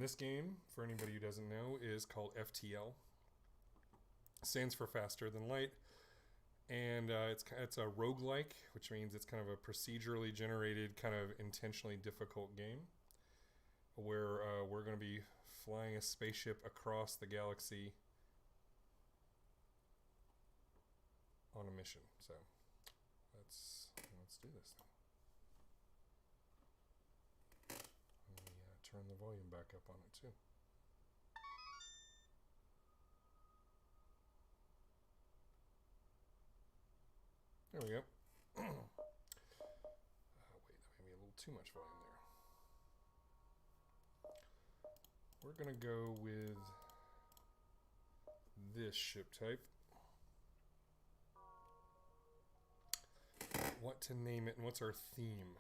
This game, for anybody who doesn't know, is called FTL. Stands for Faster Than Light. And it's a roguelike, which means it's kind of a procedurally generated, kind of intentionally difficult game where we're going to be flying a spaceship across the galaxy on a mission. So let's do this thing. Let me turn the volume back up on it too. There we go. Wait, that may be a little too much volume there. We're going to go with this ship type. What to name it and what's our theme?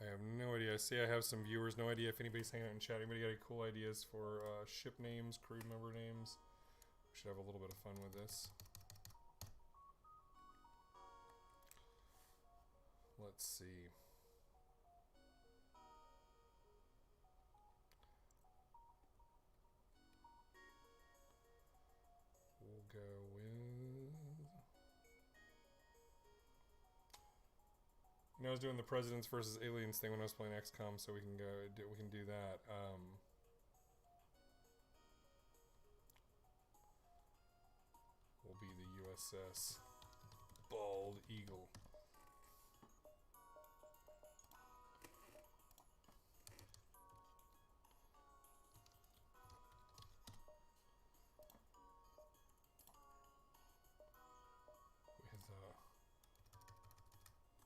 I have no idea. I see I have some viewers. No idea if anybody's hanging out in chat. Anybody got any cool ideas for ship names, crew member names? We should have a little bit of fun with this. Let's see. We'll go with... I was doing the Presidents versus Aliens thing when I was playing XCOM, so we can do that. Will be the USS Bald Eagle.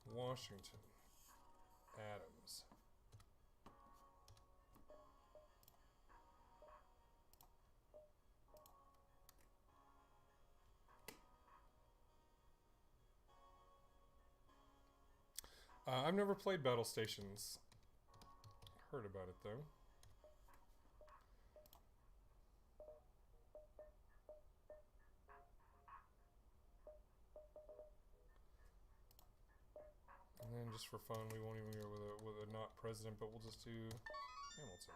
With Washington Adams. I've never played Battle Stations. Heard about it though. And then just for fun, we won't even go with a not president, but we'll just do Hamilton.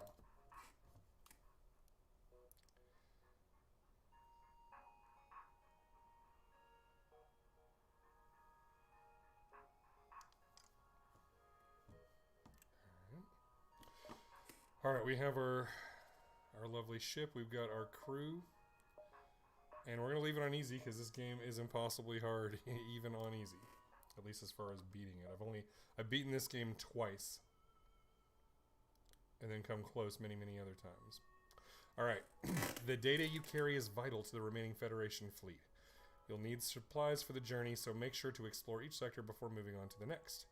Alright, we have our lovely ship. We've got our crew. And we're going to leave it on easy because this game is impossibly hard, even on easy. At least as far as beating it. I've beaten this game twice. And then come close many, many other times. Alright, the data you carry is vital to the remaining Federation fleet. You'll need supplies for the journey, so make sure to explore each sector before moving on to the next.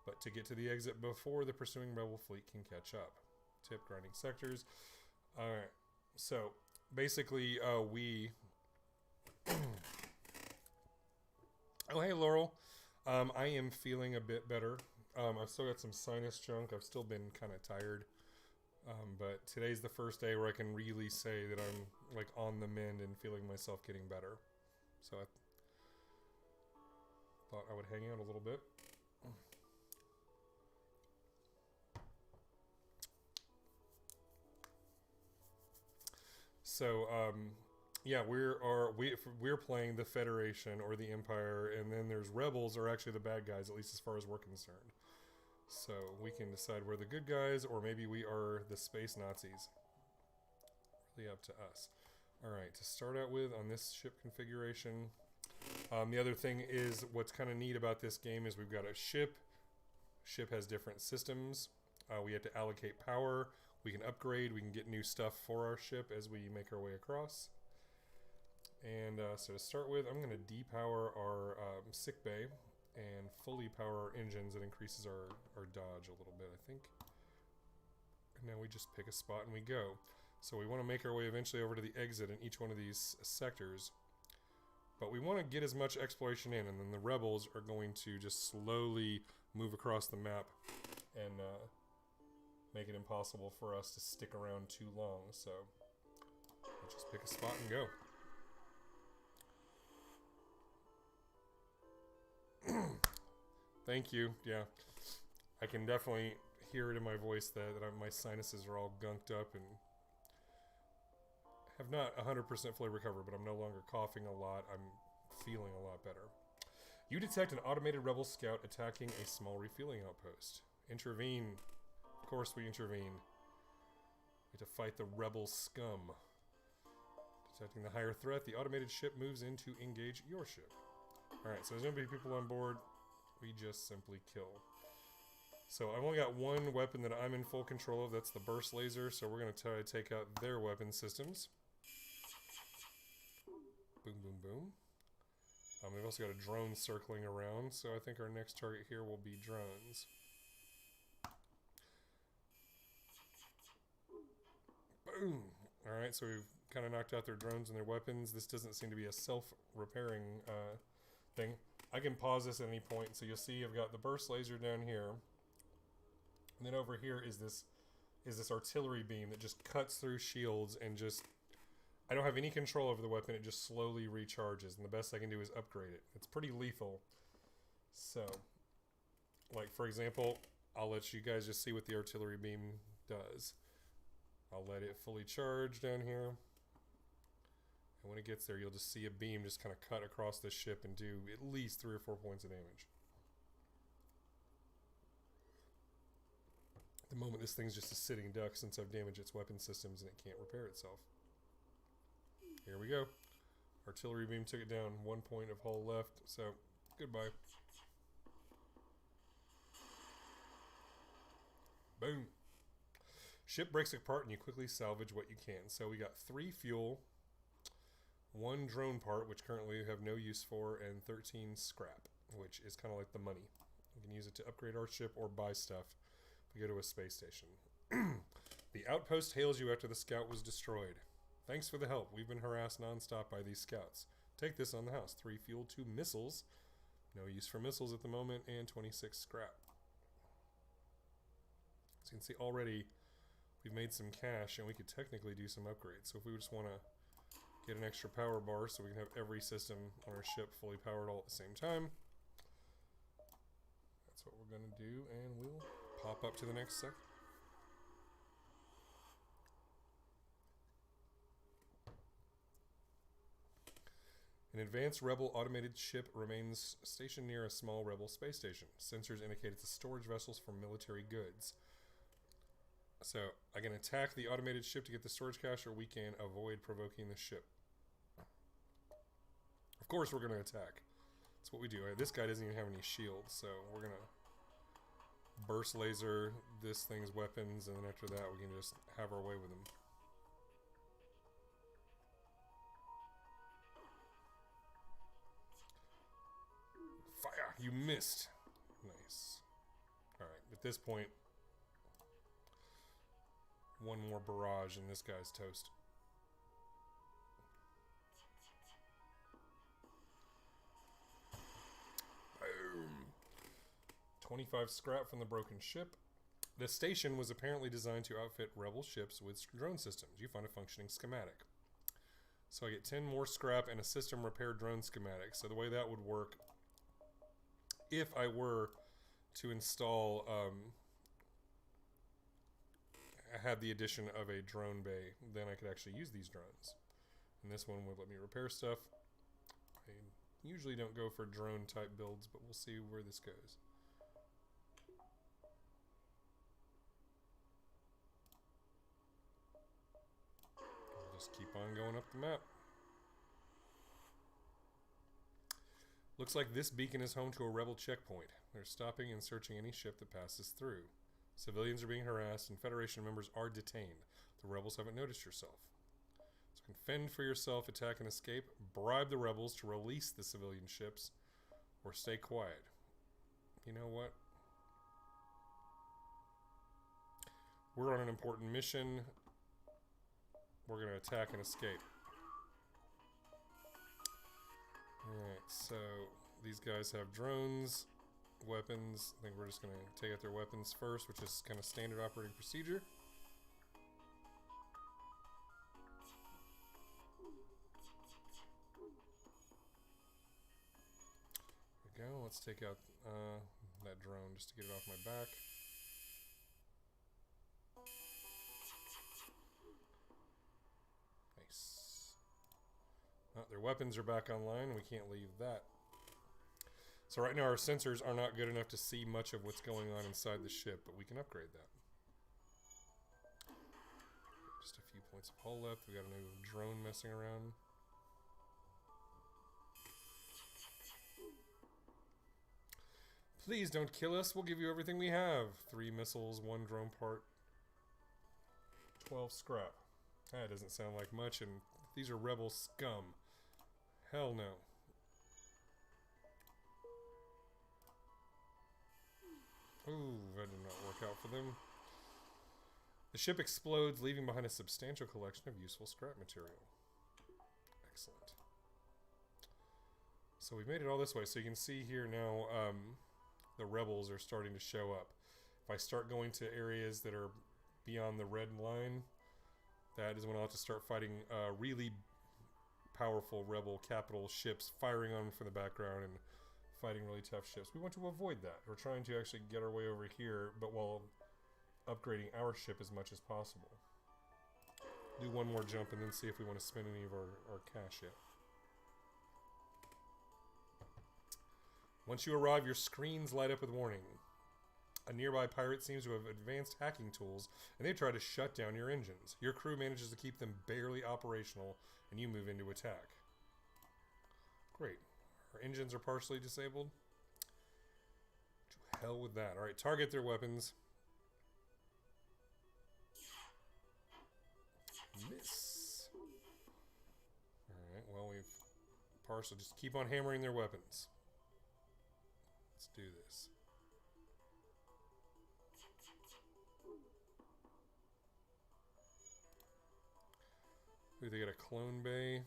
But to get to the exit before the pursuing rebel fleet can catch up. Tip, grinding sectors. Alright, so basically we... Oh, hey Laurel. I am feeling a bit better. I've still got some sinus junk. I've still been kind of tired. But today's the first day where I can really say that I'm like on the mend and feeling myself getting better. So I thought I would hang out a little bit. So, yeah, we're playing the Federation or the Empire, and then there's rebels are actually the bad guys, at least as far as we're concerned. So we can decide we're the good guys, or maybe we are the space Nazis. Really up to us. Alright, to start out with, on this ship configuration, the other thing is, what's kind of neat about this game is we've got a ship. Ship has different systems. We have to allocate power. We can upgrade. We can get new stuff for our ship as we make our way across. And so to start with, I'm going to depower our sick bay and fully power our engines. It increases our dodge a little bit, I think. And now we just pick a spot and we go. So we want to make our way eventually over to the exit in each one of these sectors. But we want to get as much exploration in, and then the rebels are going to just slowly move across the map and make it impossible for us to stick around too long. So let's just pick a spot and go. Thank you. Yeah. I can definitely hear it in my voice that my sinuses are all gunked up and have not 100% fully recovered, but I'm no longer coughing a lot. I'm feeling a lot better. You detect an automated rebel scout attacking a small refueling outpost. Intervene. Of course we intervene. We have to fight the rebel scum. Detecting the higher threat, the automated ship moves in to engage your ship. Alright, so there's going to be people on board. We just simply kill. So I've only got one weapon that I'm in full control of. That's the burst laser. So we're going to try to take out their weapon systems. Boom, boom, boom. We've also got a drone circling around. So I think our next target here will be drones. Boom. Alright, so we've kind of knocked out their drones and their weapons. This doesn't seem to be a self-repairing thing. I can pause this at any point. So you'll see I've got the burst laser down here. And then over here is this artillery beam that just cuts through shields and just... I don't have any control over the weapon. It just slowly recharges. And the best I can do is upgrade it. It's pretty lethal. So, like for example, I'll let you guys just see what the artillery beam does. I'll let it fully charge down here. And when it gets there, you'll just see a beam just kind of cut across the ship and do at least 3 or 4 points of damage. At the moment, this thing's just a sitting duck since I've damaged its weapon systems and it can't repair itself. Here we go. Artillery beam took it down. 1 point of hull left, so goodbye. Boom. Ship breaks apart and you quickly salvage what you can. So we got 3 fuel, 1 drone part, which currently we have no use for, and 13 scrap, which is kind of like the money. We can use it to upgrade our ship or buy stuff if we go to a space station. The outpost hails you after the scout was destroyed. Thanks for the help. We've been harassed nonstop by these scouts. Take this on the house. 3 fuel, 2 missiles. No use for missiles at the moment, and 26 scrap. So you can see already we've made some cash and we could technically do some upgrades. So if we just want to get an extra power bar so we can have every system on our ship fully powered all at the same time, that's what we're going to do, and we'll pop up to the next sector. An advanced rebel automated ship remains stationed near a small rebel space station. Sensors indicate it's a storage vessels for military goods. So I can attack the automated ship to get the storage cache, or we can avoid provoking the ship. Of course we're going to attack. That's what we do. This guy doesn't even have any shields, so we're going to burst laser this thing's weapons, and then after that we can just have our way with him. Fire! You missed. Nice. Alright, at this point, one more barrage and this guy's toast. Boom. 25 scrap from the broken ship. The station was apparently designed to outfit rebel ships with drone systems. You find a functioning schematic. So I get 10 more scrap and a system repair drone schematic. So the way that would work, if I were to install, I had the addition of a drone bay, then I could actually use these drones. And this one would let me repair stuff. I usually don't go for drone type builds, but we'll see where this goes. I'll just keep on going up the map. Looks like this beacon is home to a rebel checkpoint. They're stopping and searching any ship that passes through. Civilians are being harassed and Federation members are detained. The rebels haven't noticed yourself. So you can fend for yourself, attack and escape, bribe the rebels to release the civilian ships, or stay quiet. You know what? We're on an important mission. We're going to attack and escape. Alright, so these guys have drones, weapons. I think we're just going to take out their weapons first, which is kind of standard operating procedure. There we go. Let's take out that drone just to get it off my back. their weapons are back online. We can't leave that. So right now our sensors are not good enough to see much of what's going on inside the ship, but we can upgrade that. Just a few points of hull left. We got a new drone messing around. Please don't kill us. We'll give you everything we have. 3 missiles, 1 drone part, 12 scrap. That doesn't sound like much, and these are rebel scum. Hell no. Ooh, that did not work out for them. The ship explodes, leaving behind a substantial collection of useful scrap material. Excellent. So we made it all this way. So you can see here now the rebels are starting to show up. If I start going to areas that are beyond the red line, that is when I'll have to start fighting really powerful rebel capital ships, firing on them from the background and fighting really tough ships. We want to avoid that. We're trying to actually get our way over here, but while upgrading our ship as much as possible. Do one more jump and then see if we want to spend any of our cash yet. Once you arrive, your screens light up with warning. A nearby pirate seems to have advanced hacking tools, and they try to shut down your engines. Your crew manages to keep them barely operational, and you move into attack. Great. Our engines are partially disabled. To hell with that. Alright, target their weapons. Miss. Alright, well, we've partially just keep on hammering their weapons. Let's do this. Ooh, they got a clone bay.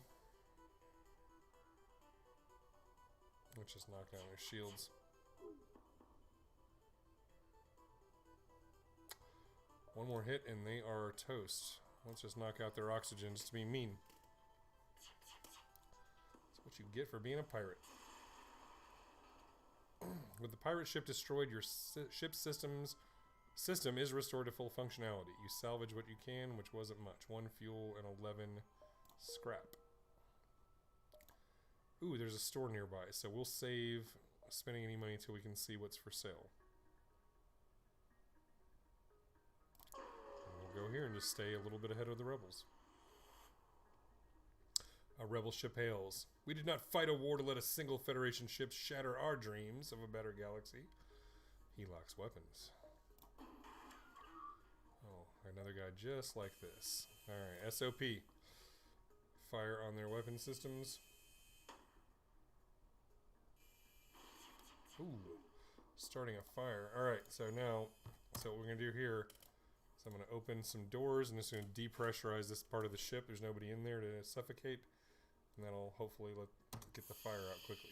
Let's just knock down their shields. One more hit and they are toast. Let's just knock out their oxygen just to be mean. That's what you get for being a pirate. With the pirate ship destroyed, your ship's system is restored to full functionality. You salvage what you can, which wasn't much. 1 fuel and 11 scrap. Ooh, there's a store nearby, so we'll save spending any money until we can see what's for sale. And we'll go here and just stay a little bit ahead of the rebels. A rebel ship hails. We did not fight a war to let a single Federation ship shatter our dreams of a better galaxy. He locks weapons. Oh, another guy just like this. Alright, SOP. Fire on their weapon systems. Ooh, starting a fire. Alright, so now, what we're going to do here is I'm going to open some doors and just going to depressurize this part of the ship. There's nobody in there to suffocate. And that'll hopefully get the fire out quickly.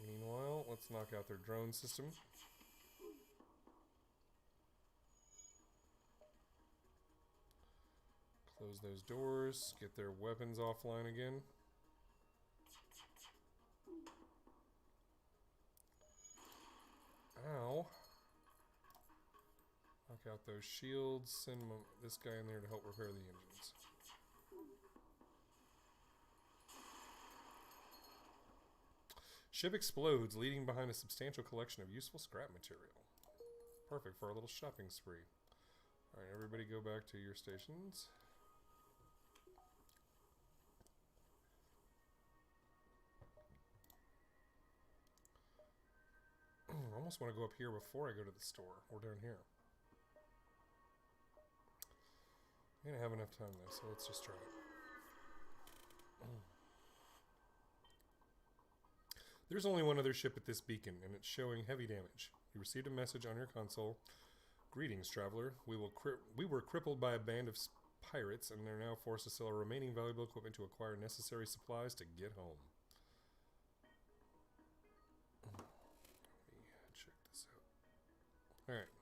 Meanwhile, let's knock out their drone system. Close those doors, get their weapons offline again. Ow. Knock out those shields, send this guy in there to help repair the engines. Ship explodes, leaving behind a substantial collection of useful scrap material. Perfect for a little shopping spree. Alright, everybody go back to your stations. I almost want to go up here before I go to the store, or down here. I'm gonna have enough time though, so let's just try it. There's only one other ship at this beacon, and it's showing heavy damage. You received a message on your console. Greetings, traveler. We were crippled by a band of pirates, and they're now forced to sell our remaining valuable equipment to acquire necessary supplies to get home. Let me check this out. Alright.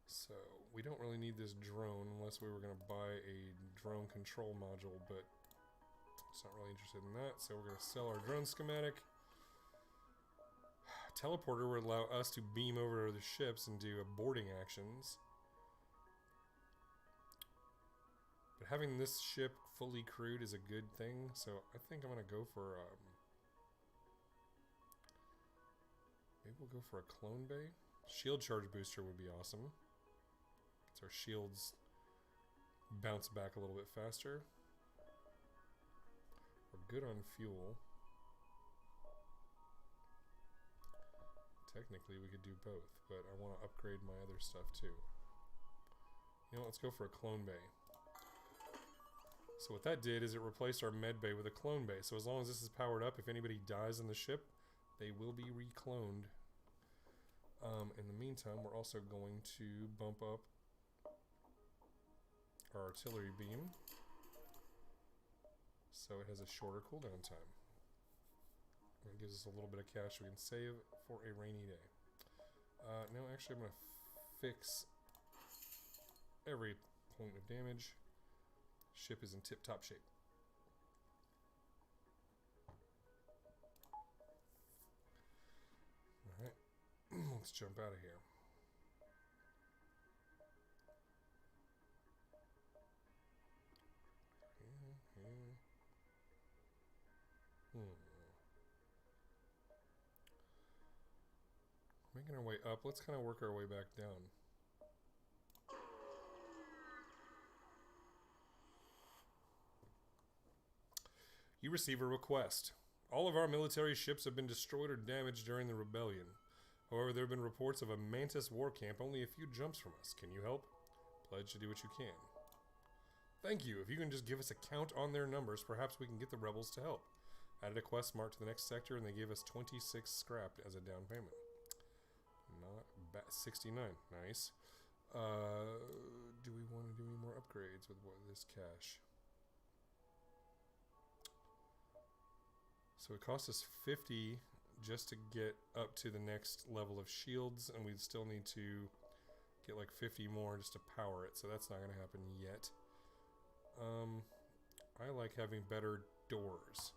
So, we don't really need this drone unless we were going to buy a drone control module, but it's not really interested in that, so we're going to sell our drone schematic. teleporter would allow us to beam over to the ships and do boarding actions. But having this ship fully crewed is a good thing, so I think I'm going to go for... maybe we'll go for a clone bay. Shield charge booster would be awesome. So our shields bounce back a little bit faster. We're good on fuel. Technically, we could do both, but I want to upgrade my other stuff too. You know, let's go for a clone bay. So what that did is it replaced our med bay with a clone bay. So as long as this is powered up, if anybody dies in the ship, they will be recloned. In the meantime, we're also going to bump up our artillery beam so it has a shorter cooldown time. It gives us a little bit of cash we can save for a rainy day. No, actually I'm going to fix every point of damage. Ship is in tip-top shape. Alright, let's jump out of here. Making our way up, let's kind of work our way back down. You receive a request. All of our military ships have been destroyed or damaged during the rebellion. However, there have been reports of a Mantis war camp only a few jumps from us. Can you help? Pledge to do what you can. Thank you. If you can just give us a count on their numbers, perhaps we can get the rebels to help. Added a quest mark to the next sector, and they gave us 26 scrap as a down payment. Not bad. 69. Nice. Do we want to do any more upgrades with this cash? So it cost us 50 just to get up to the next level of shields, and we'd still need to get like 50 more just to power it, so that's not going to happen yet. I like having better doors.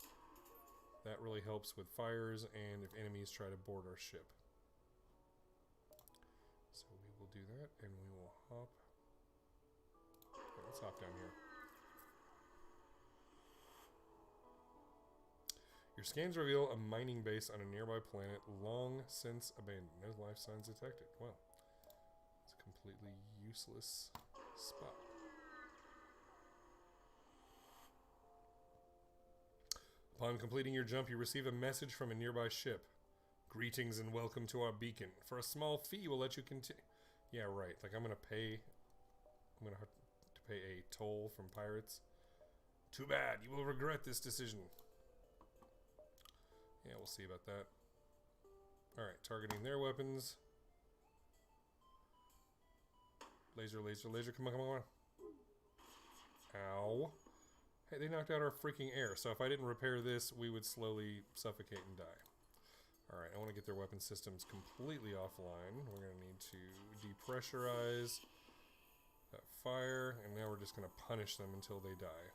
That really helps with fires and if enemies try to board our ship. So we will do that, and we will hop. Okay, let's hop down here. Your scans reveal a mining base on a nearby planet long since abandoned. No life signs detected. Well, it's a completely useless spot. Upon completing your jump, you receive a message from a nearby ship. Greetings and welcome to our beacon. For a small fee, we'll let you continue. Yeah, right. Like, I'm going to have to pay a toll from pirates. Too bad. You will regret this decision. Yeah, we'll see about that. Alright, targeting their weapons. Laser, laser, laser. Come on, come on, come on. Ow. Hey, they knocked out our freaking air. So if I didn't repair this, we would slowly suffocate and die. Alright, I want to get their weapon systems completely offline. We're going to need to depressurize that fire. And now we're just going to punish them until they die.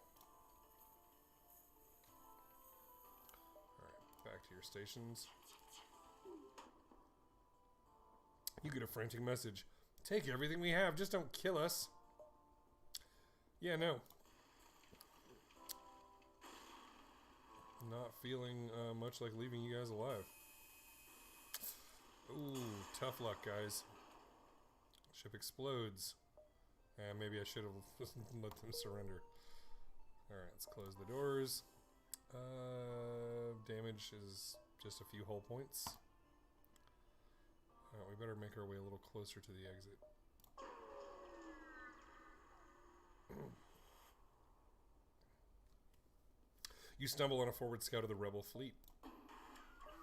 Back to your stations. You get a frantic message. Take everything we have, just don't kill us. Yeah, no. Not feeling much like leaving you guys alive. Ooh, tough luck, guys. Ship explodes. Maybe I should have let them surrender. Alright, let's close the doors. Damage is just a few hull points. We better make our way a little closer to the exit. You stumble on a forward scout of the rebel fleet.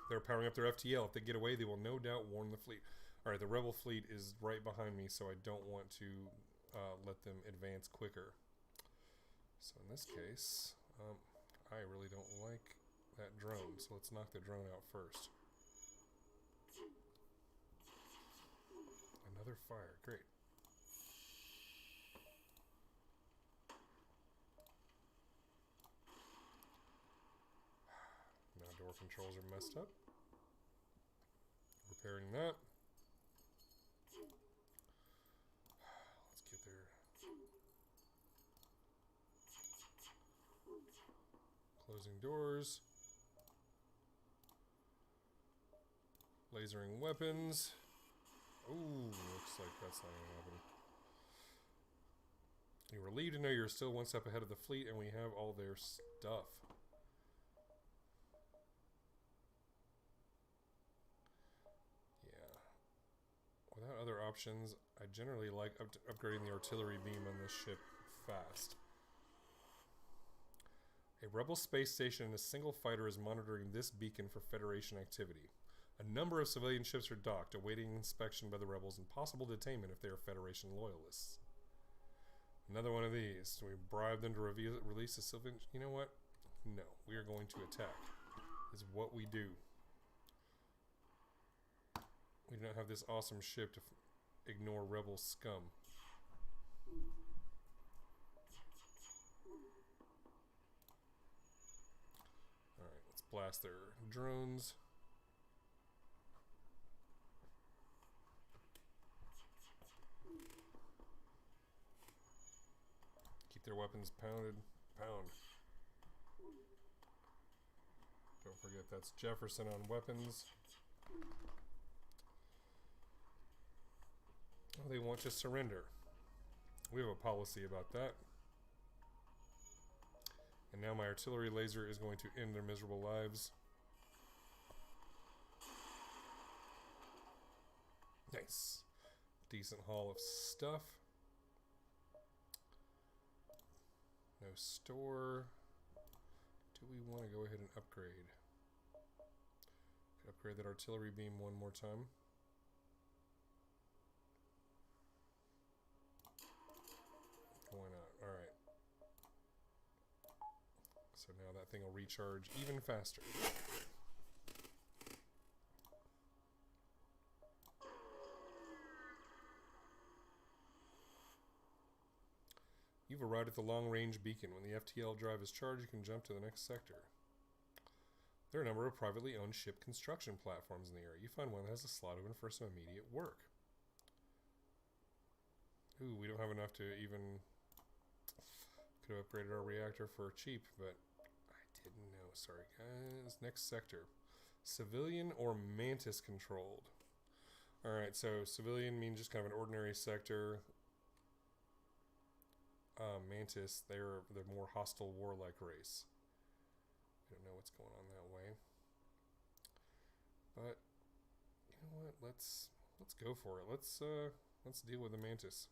They're powering up their FTL. If they get away, they will no doubt warn the fleet. Alright, the rebel fleet is right behind me, so I don't want to let them advance quicker. So in this case, I really don't like that drone, so let's knock the drone out first. Another fire, great. Now door controls are messed up. Repairing that. Let's get there. Closing doors. Lasering weapons. Ooh, looks like that's not going to happen. You're relieved to know you're still one step ahead of the fleet and we have all their stuff. Yeah. Without other options, I generally like upgrading the artillery beam on this ship fast. A rebel space station and a single fighter is monitoring this beacon for Federation activity. A number of civilian ships are docked, awaiting inspection by the rebels and possible detainment if they are Federation loyalists. Another one of these. Do we bribe them to release a civilian? You know what? No. We are going to attack. Is what we do. We don't have this awesome ship to ignore rebel scum. Alright, let's blast their drones. Their weapons pounded. Pound. Don't forget that's Jefferson on weapons. Oh, they want to surrender. We have a policy about that. And now my artillery laser is going to end their miserable lives. Nice. Decent haul of stuff. No store. Do we want to go ahead and upgrade? Could upgrade that artillery beam one more time. Why not? Alright. So now that thing will recharge even faster. You've arrived at the long-range beacon. When the FTL drive is charged, you can jump to the next sector. There are a number of privately owned ship construction platforms in the area. You find one that has a slot open for some immediate work. Ooh, we don't have enough to even... Could have upgraded our reactor for cheap, but I didn't know. Sorry, guys. Next sector. Civilian or Mantis controlled? Alright, so civilian means just kind of an ordinary sector. Mantis, they're the more hostile, warlike race. I don't know what's going on that way, but you know what? Let's go for it. Let's deal with the Mantis.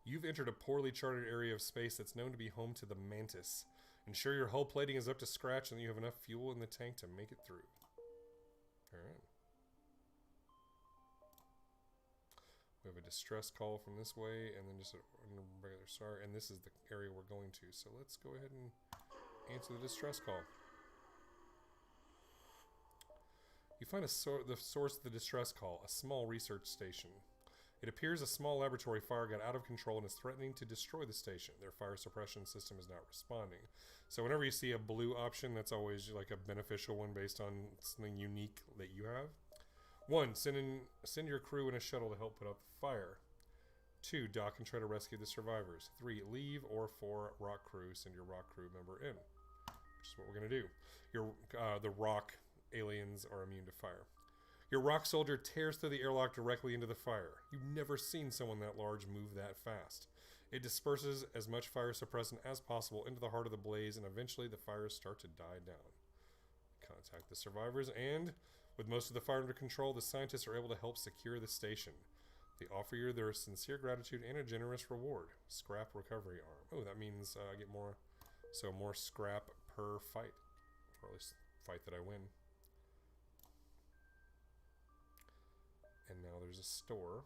You've entered a poorly charted area of space that's known to be home to the Mantis. Ensure your hull plating is up to scratch and that you have enough fuel in the tank to make it through. All right. We have a distress call from this way, and then just a regular SAR, and this is the area we're going to. So let's go ahead and answer the distress call. You find the source of the distress call, a small research station. It appears a small laboratory fire got out of control and is threatening to destroy the station. Their fire suppression system is not responding. So whenever you see a blue option, that's always like a beneficial one based on something unique that you have. 1. Send your crew in a shuttle to help put out the fire. 2. Dock and try to rescue the survivors. 3. Leave, or 4. Rock crew. Send your rock crew member in. Which is what we're going to do. The rock aliens are immune to fire. Your rock soldier tears through the airlock directly into the fire. You've never seen someone that large move that fast. It disperses as much fire suppressant as possible into the heart of the blaze, and eventually the fires start to die down. Contact the survivors, and with most of the fire under control, the scientists are able to help secure the station. They offer you their sincere gratitude and a generous reward. Scrap recovery arm. Oh, that means I get more, so more scrap per fight. Or at least fight that I win. And now there's a store.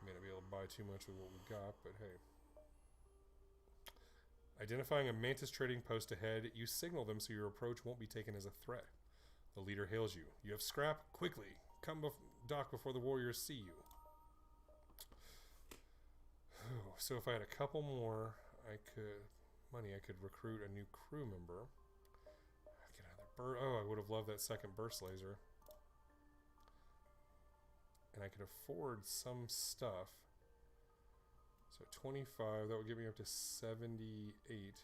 May not be able to buy too much with what we got, but hey. Identifying a Mantis trading post ahead, you signal them so your approach won't be taken as a threat. The leader hails you. You have scrap? Quickly! Come dock before the warriors see you. So if I had a couple more, I could... money, I could recruit a new crew member. Get another oh, I would have loved that second burst laser. And I could afford some stuff. So 25, that would get me up to 78.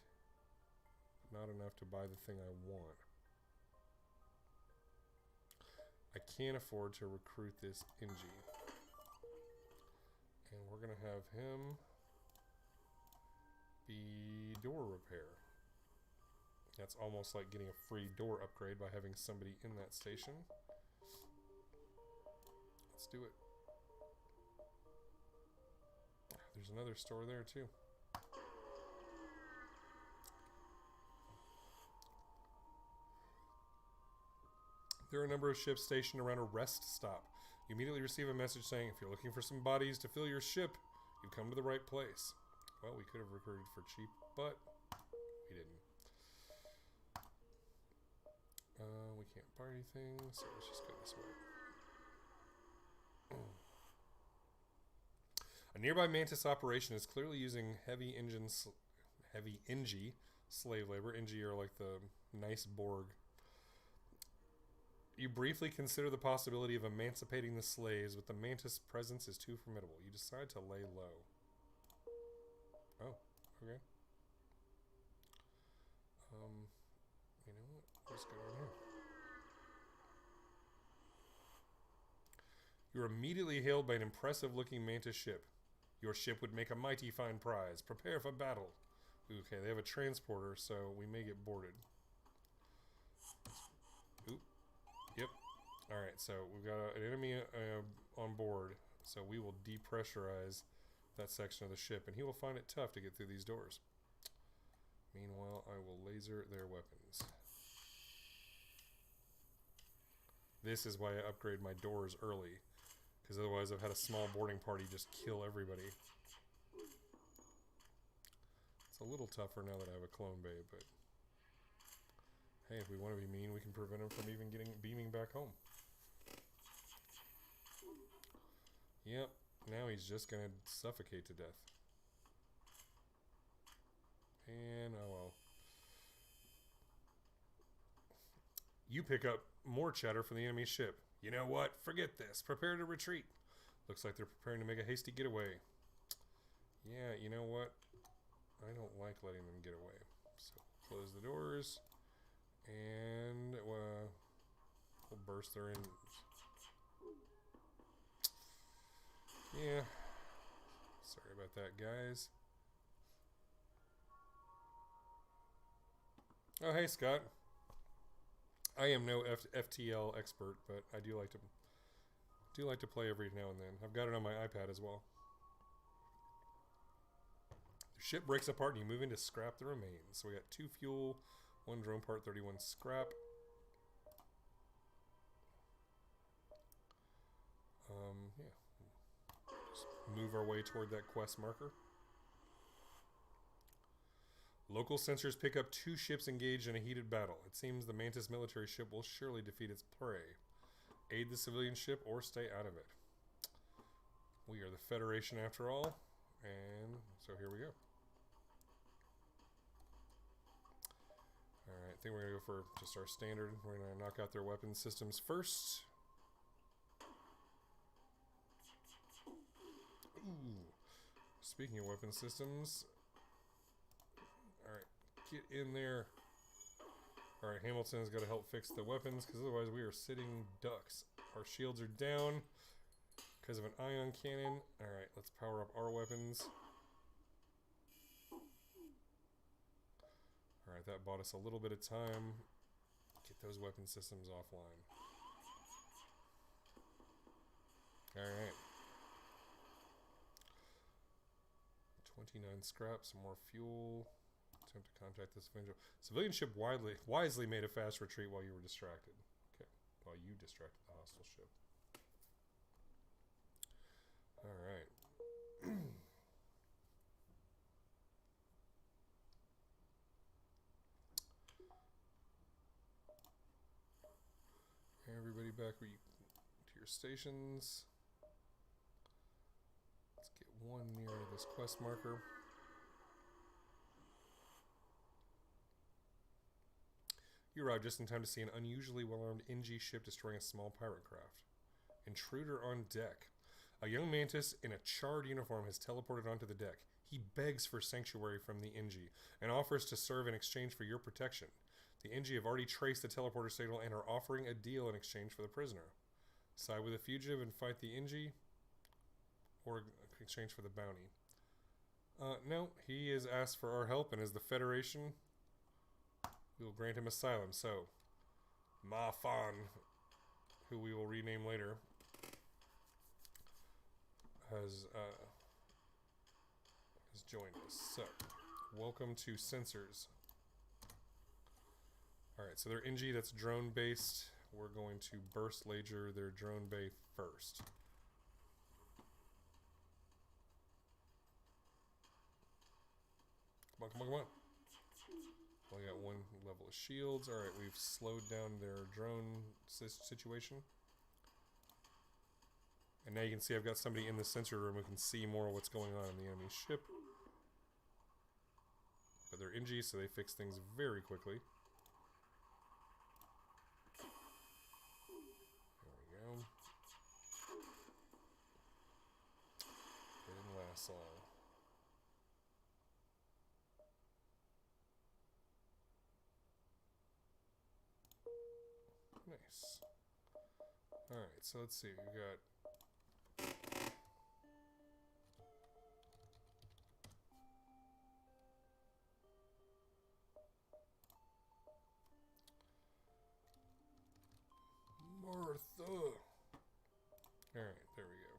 Not enough to buy the thing I want. I can't afford to recruit this Inji. And we're going to have him be door repair. That's almost like getting a free door upgrade by having somebody in that station. Let's do it. There's another store there too. There are a number of ships stationed around a rest stop. You immediately receive a message saying, if you're looking for some bodies to fill your ship, you've come to the right place. Well, we could have recruited for cheap, but we didn't. We can't buy anything, so let's just go this way. A nearby Mantis operation is clearly using heavy Inji slave labor. Inji are like the nice Borg. You briefly consider the possibility of emancipating the slaves, but the Mantis presence is too formidable. You decide to lay low. Oh, okay. You know what? Let's go down here. You're immediately hailed by an impressive-looking Mantis ship. Your ship would make a mighty fine prize. Prepare for battle. Okay, they have a transporter, so we may get boarded. Oop. Yep. Alright, so we've got an enemy on board, so we will depressurize that section of the ship, and he will find it tough to get through these doors. Meanwhile, I will laser their weapons. This is why I upgrade my doors early, because otherwise I've had a small boarding party just kill everybody. It's a little tougher now that I have a clone bay, but hey, if we want to be mean, we can prevent him from even beaming back home. Yep, now he's just going to suffocate to death. And, oh well. You pick up more chatter from the enemy ship. You know what? Forget this. Prepare to retreat. Looks like they're preparing to make a hasty getaway. Yeah, you know what? I don't like letting them get away. So, close the doors. And, we'll burst their engines. Yeah. Sorry about that, guys. Oh, hey, Scott. I am no FTL expert, but I do like to play every now and then. I've got it on my iPad as well. The ship breaks apart and you move in to scrap the remains. So we got 2 fuel, 1 drone part, 31 scrap. Yeah. Just move our way toward that quest marker. Local sensors pick up 2 ships engaged in a heated battle. It seems the Mantis military ship will surely defeat its prey. Aid the civilian ship or stay out of it. We are the Federation after all. And so here we go. Alright, I think we're going to go for just our standard. We're going to knock out their weapon systems first. Ooh. Speaking of weapon systems... Alright, get in there. Alright, Hamilton's got to help fix the weapons, because otherwise we are sitting ducks. Our shields are down because of an ion cannon. Alright, let's power up our weapons. Alright, that bought us a little bit of time. Get those weapon systems offline. Alright. 29 scrap, some more fuel. Attempt to contact this civilian ship wisely made a fast retreat while you were distracted. Okay, while you distracted the hostile ship. Alright. Everybody back to your stations. Let's get one near this quest marker. You arrive just in time to see an unusually well-armed NG ship destroying a small pirate craft. Intruder on deck. A young mantis in a charred uniform has teleported onto the deck. He begs for sanctuary from the NG and offers to serve in exchange for your protection. The NG have already traced the teleporter signal and are offering a deal in exchange for the prisoner. Side with the fugitive and fight the NG, or in exchange for the bounty. No, he has asked for our help, and as the Federation, we will grant him asylum. So, Ma Fan, who we will rename later, has joined us. So, welcome to Sensors. Alright, so they're NG, that's drone based. We're going to burst laser their drone bay first. Come on, come on, come on. Only got one level of shields. Alright, we've slowed down their drone situation. And now you can see I've got somebody in the sensor room who can see more of what's going on in the enemy ship. But they're NG, so they fix things very quickly. There we go. They didn't last long. Nice. Alright, so let's see. We got Martha. Alright, there we go.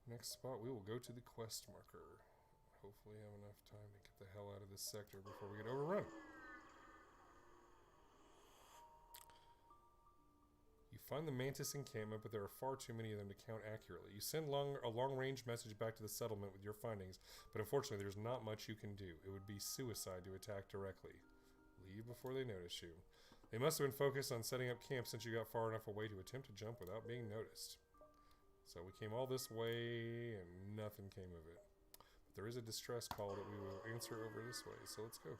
Next spot, we will go to the quest marker. Hopefully have enough time to get the hell out of this sector before we get overrun. You find the Mantis encampment, but there are far too many of them to count accurately. You send a long-range message back to the settlement with your findings, but unfortunately there's not much you can do. It would be suicide to attack directly. Leave before they notice you. They must have been focused on setting up camp since you got far enough away to attempt to jump without being noticed. So we came all this way and nothing came of it. But there is a distress call that we will answer over this way, so let's go.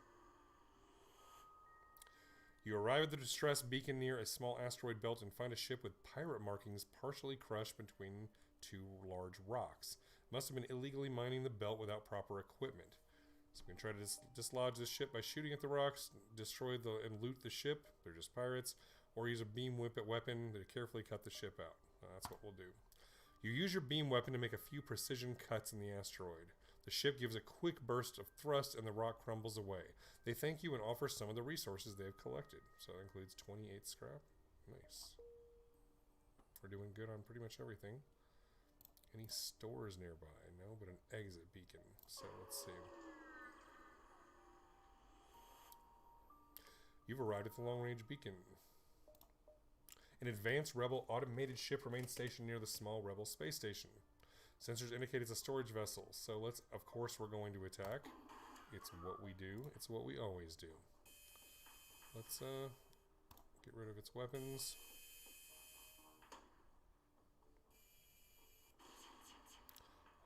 You arrive at the distress beacon near a small asteroid belt and find a ship with pirate markings partially crushed between two large rocks. Must have been illegally mining the belt without proper equipment. So we can try to dislodge this ship by shooting at the rocks, destroy and loot the ship. They're just pirates. Or use a beam weapon to carefully cut the ship out. That's what we'll do. You use your beam weapon to make a few precision cuts in the asteroid. The ship gives a quick burst of thrust and the rock crumbles away. They thank you and offer some of the resources they have collected. So that includes 28 scrap. Nice. We're doing good on pretty much everything. Any stores nearby? No, but an exit beacon. So let's see. You've arrived at the long-range beacon. An advanced Rebel automated ship remains stationed near the small Rebel space station. Sensors indicate it's a storage vessel, so of course we're going to attack. It's what we do. It's what we always do. Let's get rid of its weapons.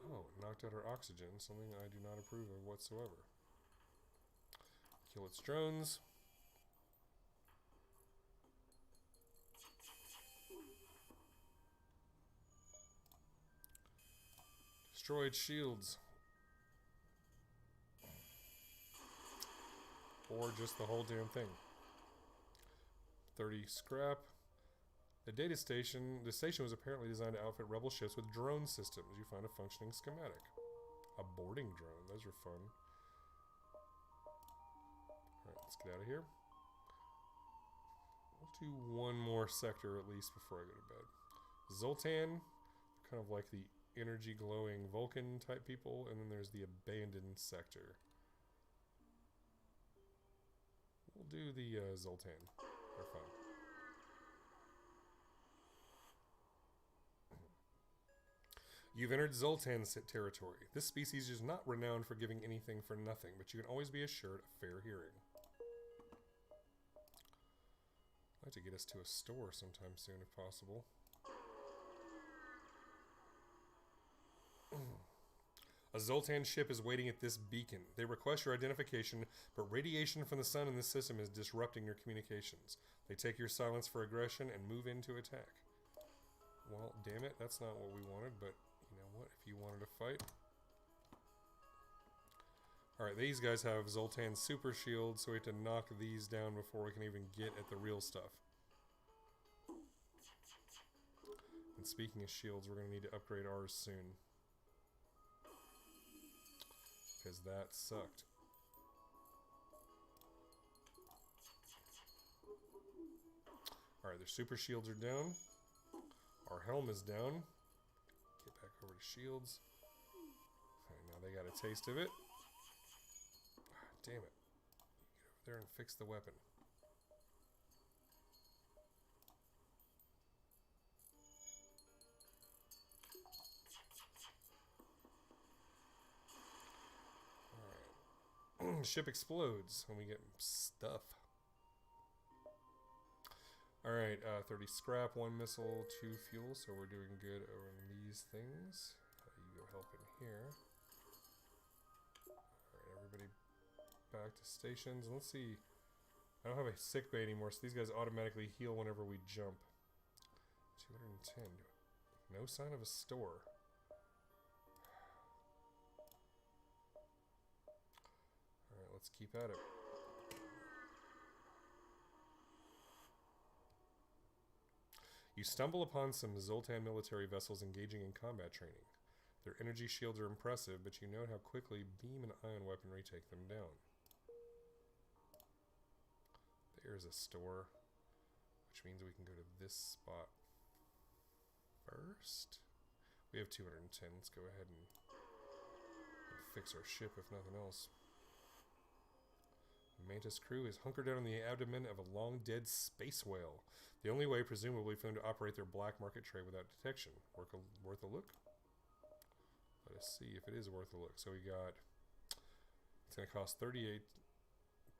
Oh, it knocked out our oxygen, something I do not approve of whatsoever. Kill its drones. Destroyed shields. Or just the whole damn thing. 30 scrap. The station was apparently designed to outfit rebel ships with drone systems. You find a functioning schematic. A boarding drone. Those are fun. Alright, let's get out of here. We'll do one more sector at least before I go to bed. Zoltan, kind of like the energy glowing Vulcan type people, and then there's the abandoned sector. We'll do the Zoltan. They're fun. You've entered Zoltan territory. This species is not renowned for giving anything for nothing, but you can always be assured of fair hearing. I'd like to get us to a store sometime soon if possible. A Zoltan ship is waiting at this beacon. They request your identification, but radiation from the sun in this system is disrupting your communications. They take your silence for aggression and move in to attack. Well, damn it, that's not what we wanted, but you know what? If you wanted to fight... Alright, these guys have Zoltan super shield, so we have to knock these down before we can even get at the real stuff. And speaking of shields, we're going to need to upgrade ours soon. Because that sucked. Alright, their super shields are down. Our helm is down. Get back over to shields. Alright, now they got a taste of it. Ah, damn it. Get over there and fix the weapon. Ship explodes when we get stuff. Alright, 30 scrap, 1 missile, 2 fuel, so we're doing good over these things. You go help in here. Alright, everybody back to stations. Let's see. I don't have a sick bay anymore, so these guys automatically heal whenever we jump. 210. No sign of a store. Let's keep at it. You stumble upon some Zoltan military vessels engaging in combat training. Their energy shields are impressive, but you note how quickly beam and ion weaponry take them down. There's a store, which means we can go to this spot first. We have 210. Let's go ahead and fix our ship, if nothing else. The Mantis crew is hunkered down on the abdomen of a long-dead space whale. The only way, presumably, for them to operate their black market trade without detection. Worth a look? Let us see if it is worth a look. So we got... It's going to cost 38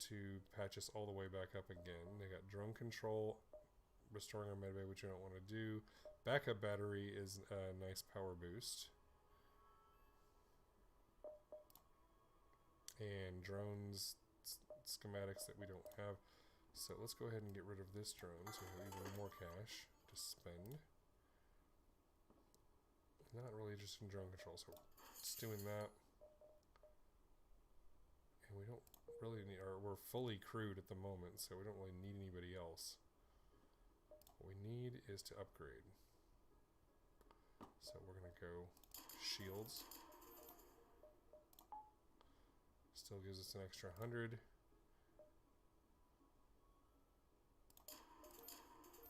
to patch us all the way back up again. They got drone control, restoring our medbay, which we don't want to do. Backup battery is a nice power boost. And drones... schematics that we don't have. So let's go ahead and get rid of this drone so we have even more cash to spend. Not really interested in drone control, so just doing that. And we don't really need, or we're fully crewed at the moment, so we don't really need anybody else. What we need is to upgrade. So we're gonna go shields. Still gives us an extra 100.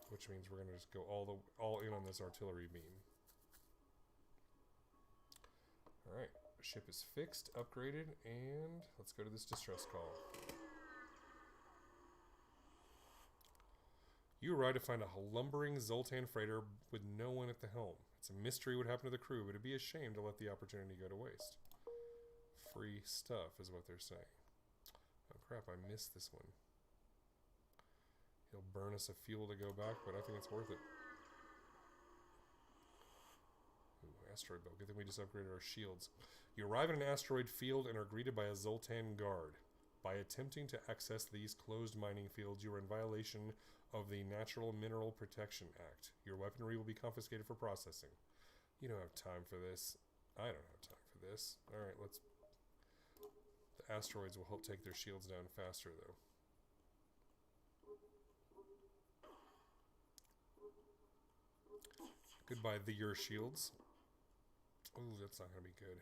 Which means we're going to just go all in on this artillery beam. Alright, ship is fixed, upgraded, and let's go to this distress call. You arrive to find a lumbering Zoltan freighter with no one at the helm. It's a mystery what happened to the crew, but it'd be a shame to let the opportunity go to waste. Free stuff is what they're saying. Oh crap, I missed this one. He'll burn us a fuel to go back, but I think it's worth it. Ooh, asteroid belt. Good thing we just upgraded our shields. You arrive in an asteroid field and are greeted by a Zoltan guard. By attempting to access these closed mining fields, you are in violation of the Natural Mineral Protection Act. Your weaponry will be confiscated for processing. You don't have time for this. I don't have time for this. Alright, let's... The asteroids will help take their shields down faster, though. Goodbye, your shields. Ooh, that's not going to be good.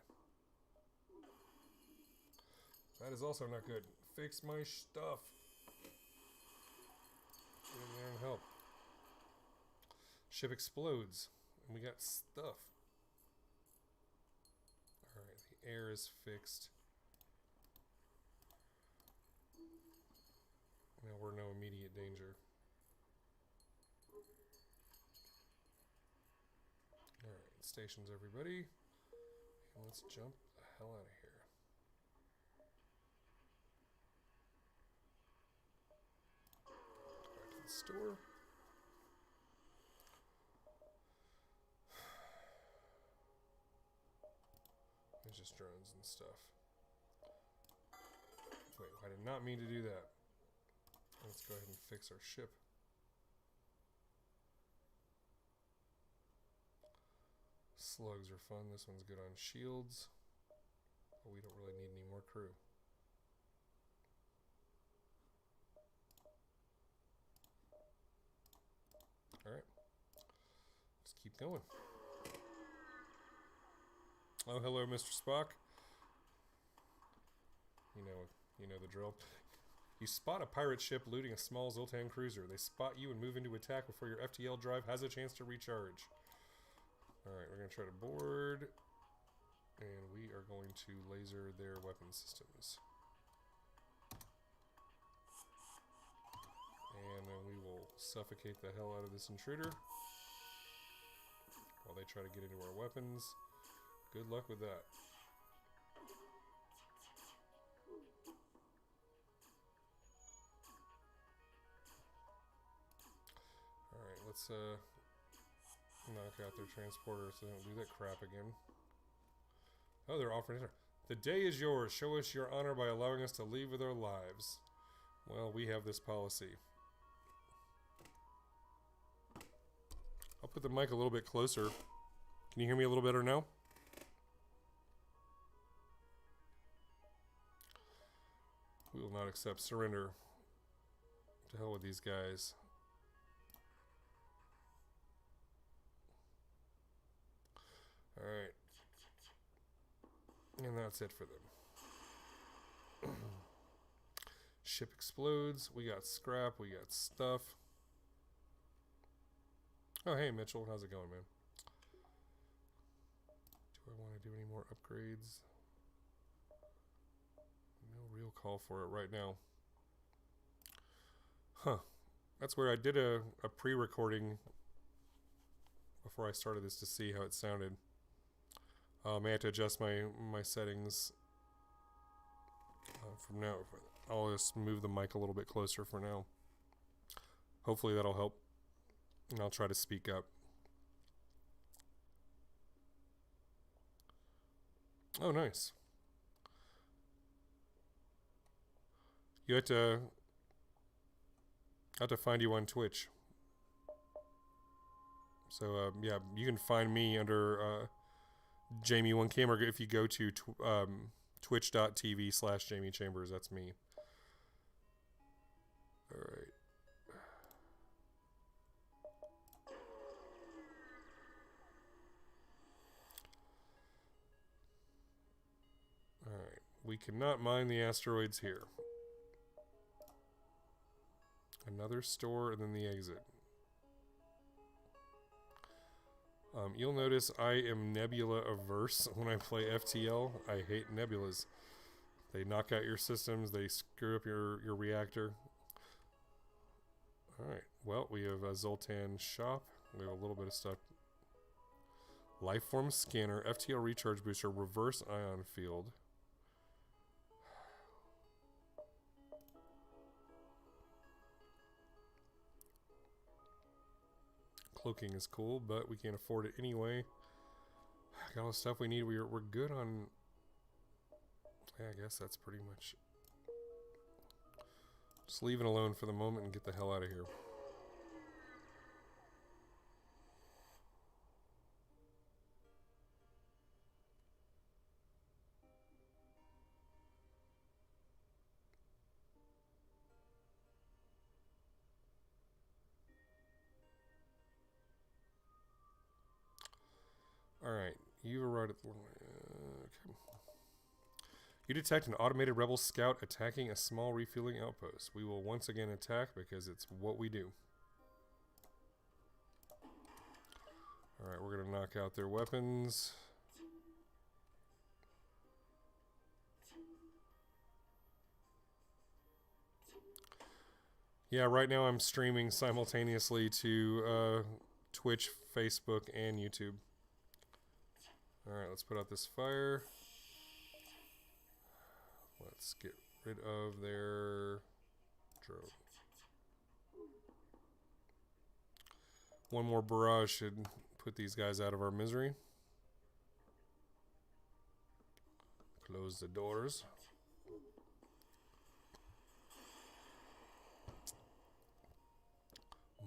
That is also not good. Fix my stuff. Get in there and help. Ship explodes. And we got stuff. Alright, the air is fixed. Now we're no immediate danger. Alright, stations everybody. And let's jump the hell out of here. Back to the store. It's just drones and stuff. Wait, I did not mean to do that. Let's go ahead and fix our ship. Slugs are fun. This one's good on shields. But we don't really need any more crew. Alright. Let's keep going. Oh, hello, Mr. Spock. You know the drill. You spot a pirate ship looting a small Zoltan cruiser. They spot you and move into attack before your FTL drive has a chance to recharge. Alright, we're going to try to board. And we are going to laser their weapon systems. And then we will suffocate the hell out of this intruder while they try to get into our weapons. Good luck with that. Alright, let's knock out their transporter so they don't do that crap again. Oh, they're offering dinner. The day is yours. Show us your honor by allowing us to leave with our lives. Well, we have this policy. I'll put the mic a little bit closer. Can you hear me a little better now? We will not accept surrender. To hell with these guys. Alright. And that's it for them. Ship explodes. We got scrap. We got stuff. Oh, hey, Mitchell. How's it going, man? Do I want to do any more upgrades? No real call for it right now. Huh. That's where I did a pre-recording before I started this to see how it sounded. May have to adjust my settings from now. I'll just move the mic a little bit closer for now. Hopefully that'll help. And I'll try to speak up. Oh, nice. You have to find you on Twitch. So yeah, you can find me under Jamie1Kim, or if you go to twitch.tv/JamieChambers, that's me. Alright. Alright. We cannot mine the asteroids here. Another store and then the exit. You'll notice I am Nebula averse when I play FTL. I hate nebulas. They knock out your systems. They screw up your reactor. Alright. Well, we have a Zoltan shop. We have a little bit of stuff. Lifeform scanner. FTL recharge booster. Reverse ion field. Cloaking is cool, but we can't afford it anyway. Got all the stuff we need. We're good on... Yeah, I guess that's pretty much... Just leave it alone for the moment and get the hell out of here. Alright, you've arrived at the... okay. You detect an automated rebel scout attacking a small refueling outpost. We will once again attack because it's what we do. Alright, we're going to knock out their weapons. Yeah, right now I'm streaming simultaneously to Twitch, Facebook, and YouTube. Alright, let's put out this fire. Let's get rid of their drone. One more barrage should put these guys out of our misery. Close the doors.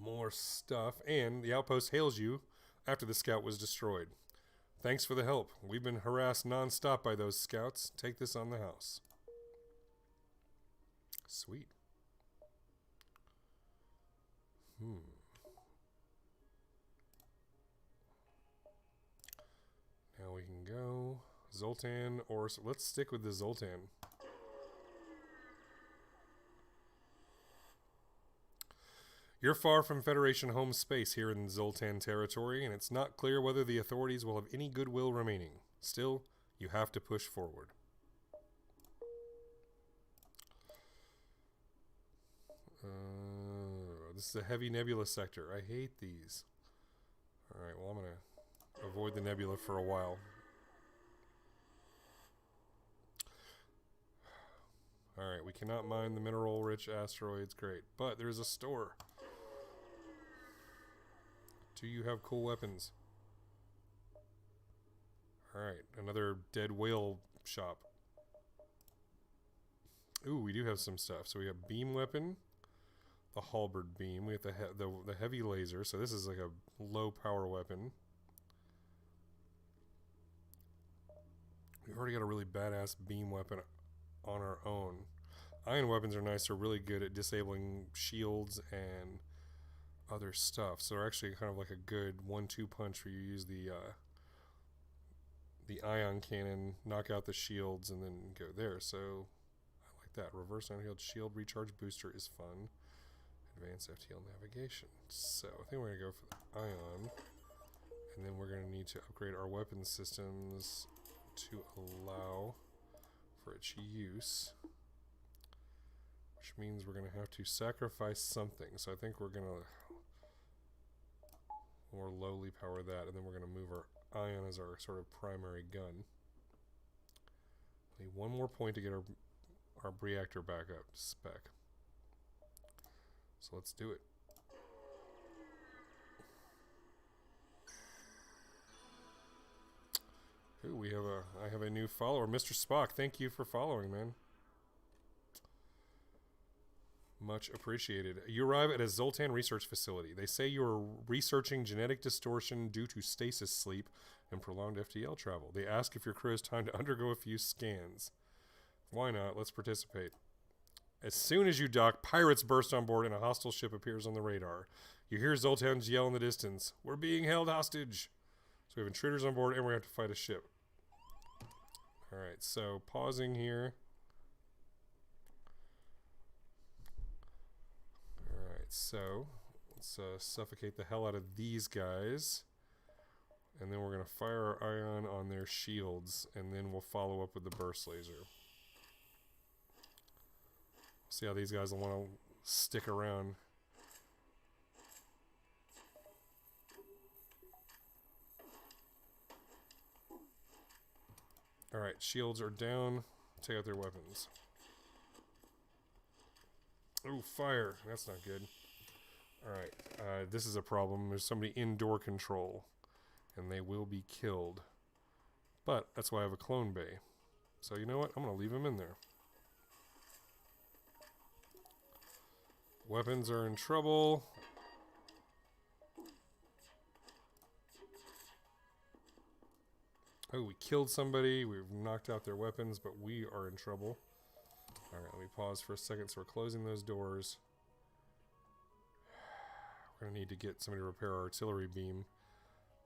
More stuff. And the outpost hails you after the scout was destroyed. Thanks for the help. We've been harassed non-stop by those scouts. Take this on the house. Sweet. Now we can go Zoltan, or let's stick with the Zoltan. You're far from Federation home space here in Zoltan Territory, and it's not clear whether the authorities will have any goodwill remaining. Still, you have to push forward. This is a heavy nebula sector. I hate these. Alright, well, I'm going to avoid the nebula for a while. Alright, we cannot mine the mineral-rich asteroids. Great. But there's a store. Do you have cool weapons? Alright, another dead whale shop. Ooh, we do have some stuff. So we have beam weapon, the halberd beam. We have the heavy laser. So this is like a low power weapon. We've already got a really badass beam weapon on our own. Ion weapons are nice. They're really good at disabling shields and other stuff. So they're actually kind of like a good 1-2 punch where you use the ion cannon, knock out the shields, and then go there. So I like that. Reverse unhealed shield recharge booster is fun. Advanced FTL navigation. So I think we're going to go for the ion. And then we're going to need to upgrade our weapon systems to allow for its use. Which means we're going to have to sacrifice something. So I think we're going to more lowly power that, and then we're going to move our ion as our sort of primary gun. Need one more point to get our reactor back up to spec. So let's do it. Ooh, I have a new follower, Mr. Spock. Thank you for following, man. Much appreciated. You arrive at a Zoltan research facility. They say you are researching genetic distortion due to stasis sleep and prolonged FTL travel. They ask if your crew has time to undergo a few scans. Why not? Let's participate. As soon as you dock, pirates burst on board and a hostile ship appears on the radar. You hear Zoltans yell in the distance, "We're being held hostage!" So we have intruders on board and we have to fight a ship. Alright, so pausing here. So let's suffocate the hell out of these guys, and then we're going to fire our ion on their shields, and then we'll follow up with the burst laser. See how these guys will want to stick around. Alright, shields are down. Take out their weapons. Ooh, fire. That's not good. Alright, this is a problem. There's somebody indoor control, and they will be killed. But that's why I have a clone bay. So you know what? I'm going to leave him in there. Weapons are in trouble. Oh, we killed somebody. We've knocked out their weapons, but we are in trouble. Alright, let me pause for a second. So we're closing those doors. We're going to need to get somebody to repair our artillery beam.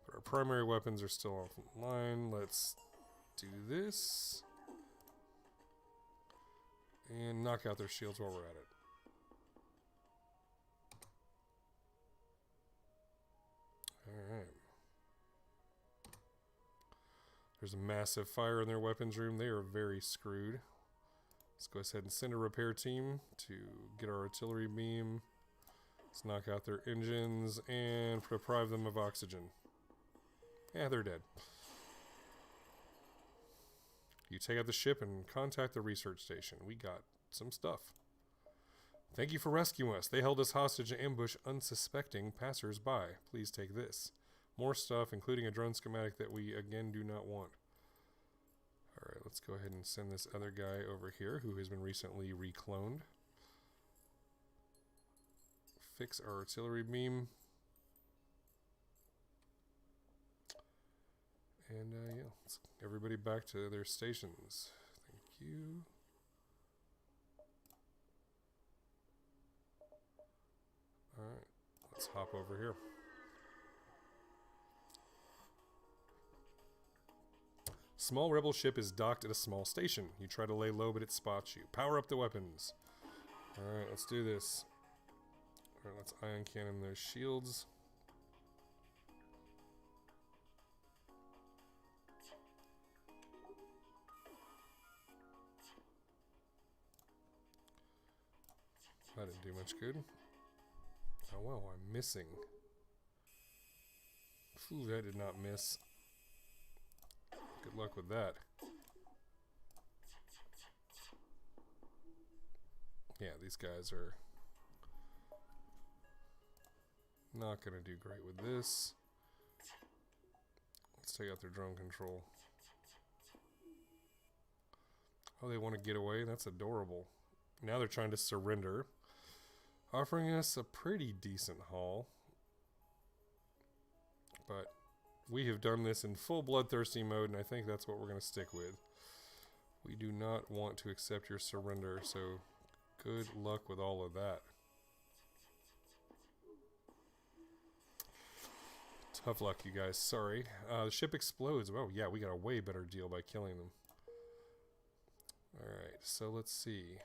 But our primary weapons are still offline. Let's do this. And knock out their shields while we're at it. Alright. There's a massive fire in their weapons room. They are very screwed. Let's go ahead and send a repair team to get our artillery beam. Let's knock out their engines and deprive them of oxygen. Yeah, they're dead. You take out the ship and contact the research station. We got some stuff. Thank you for rescuing us. They held us hostage and ambushed unsuspecting passers-by. Please take this. More stuff, including a drone schematic that we, again, do not want. Alright, let's go ahead and send this other guy over here who has been recently recloned. Fix our artillery beam. And yeah, let's everybody back to their stations. Thank you. Alright, let's hop over here. Small rebel ship is docked at a small station. You try to lay low, but it spots you. Power up the weapons. Alright, let's do this. Alright, let's ion cannon those shields. That didn't do much good. Oh well, I'm missing. Ooh, that did not miss. Good luck with that. Yeah, these guys are not going to do great with this. Let's take out their drone control. Oh, they want to get away? That's adorable. Now they're trying to surrender, offering us a pretty decent haul. But we have done this in full bloodthirsty mode, and I think that's what we're going to stick with. We do not want to accept your surrender, so good luck with all of that. Tough luck, you guys. Sorry. The ship explodes. Oh, yeah, we got a way better deal by killing them. Alright, so let's see.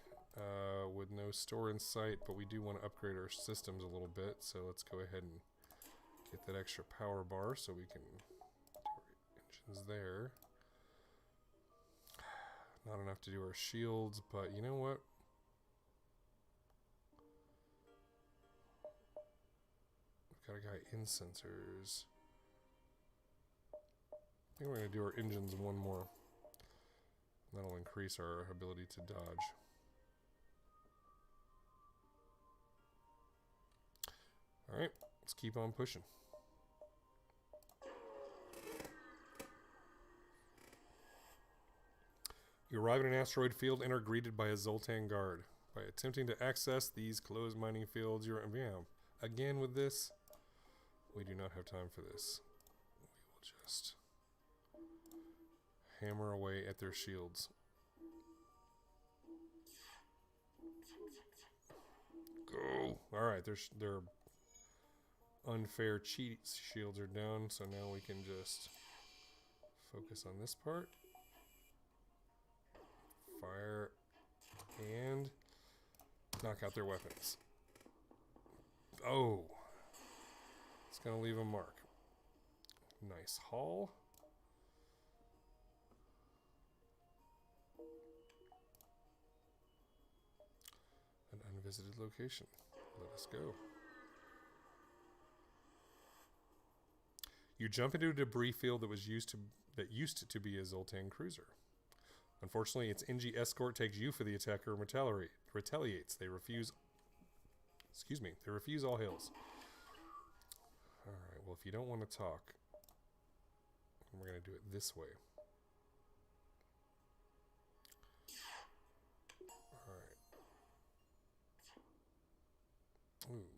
With no store in sight, but we do want to upgrade our systems a little bit, so let's go ahead and get that extra power bar so we can do our engines there. Not enough to do our shields, but you know what? We've got a guy in sensors. I think we're going to do our engines one more. That'll increase our ability to dodge. Alright, let's keep on pushing. You arrive in an asteroid field and are greeted by a Zoltan guard. By attempting to access these closed mining fields, you're again with this. We do not have time for this. We will just hammer away at their shields. Go! Alright, their unfair cheat shields are down, so now we can just focus on this part. Fire and knock out their weapons. Oh! It's gonna leave a mark. Nice haul. An unvisited location. Let us go. You jump into a debris field that used to be a Zoltan cruiser. Unfortunately, its NG escort takes you for the attacker and retaliates. They refuse all hails. Alright, well, if you don't want to talk, we're going to do it this way. Alright. Ooh.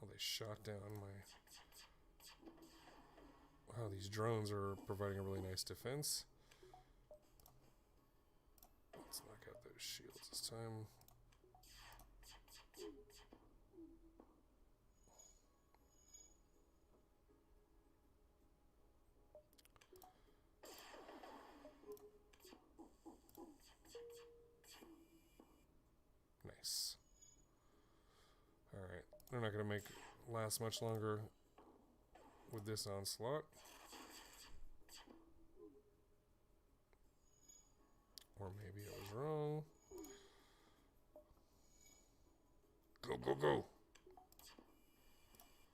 Well, they shot down my... Wow, these drones are providing a really nice defense. Let's knock out those shields this time. Nice. Alright, they're not going to last much longer with this onslaught. Or maybe I was wrong. Go, go, go!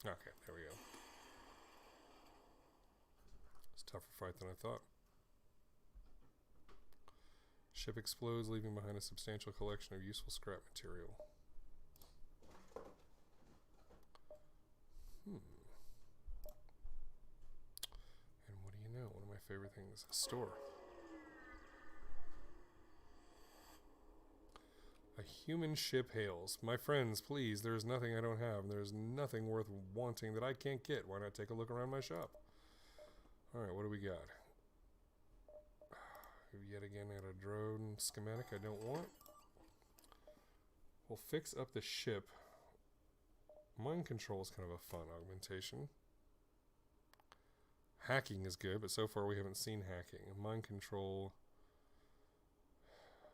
Okay, there we go. It's a tougher fight than I thought. Ship explodes, leaving behind a substantial collection of useful scrap material. And what do you know? One of my favorite things, a store. human ship hails. My friends, please, there is nothing I don't have. There is nothing worth wanting that I can't get. Why not take a look around my shop? Alright, what do we got? Yet again, I got a drone schematic I don't want. We'll fix up the ship. Mind control is kind of a fun augmentation. Hacking is good, but so far we haven't seen hacking. Mind control.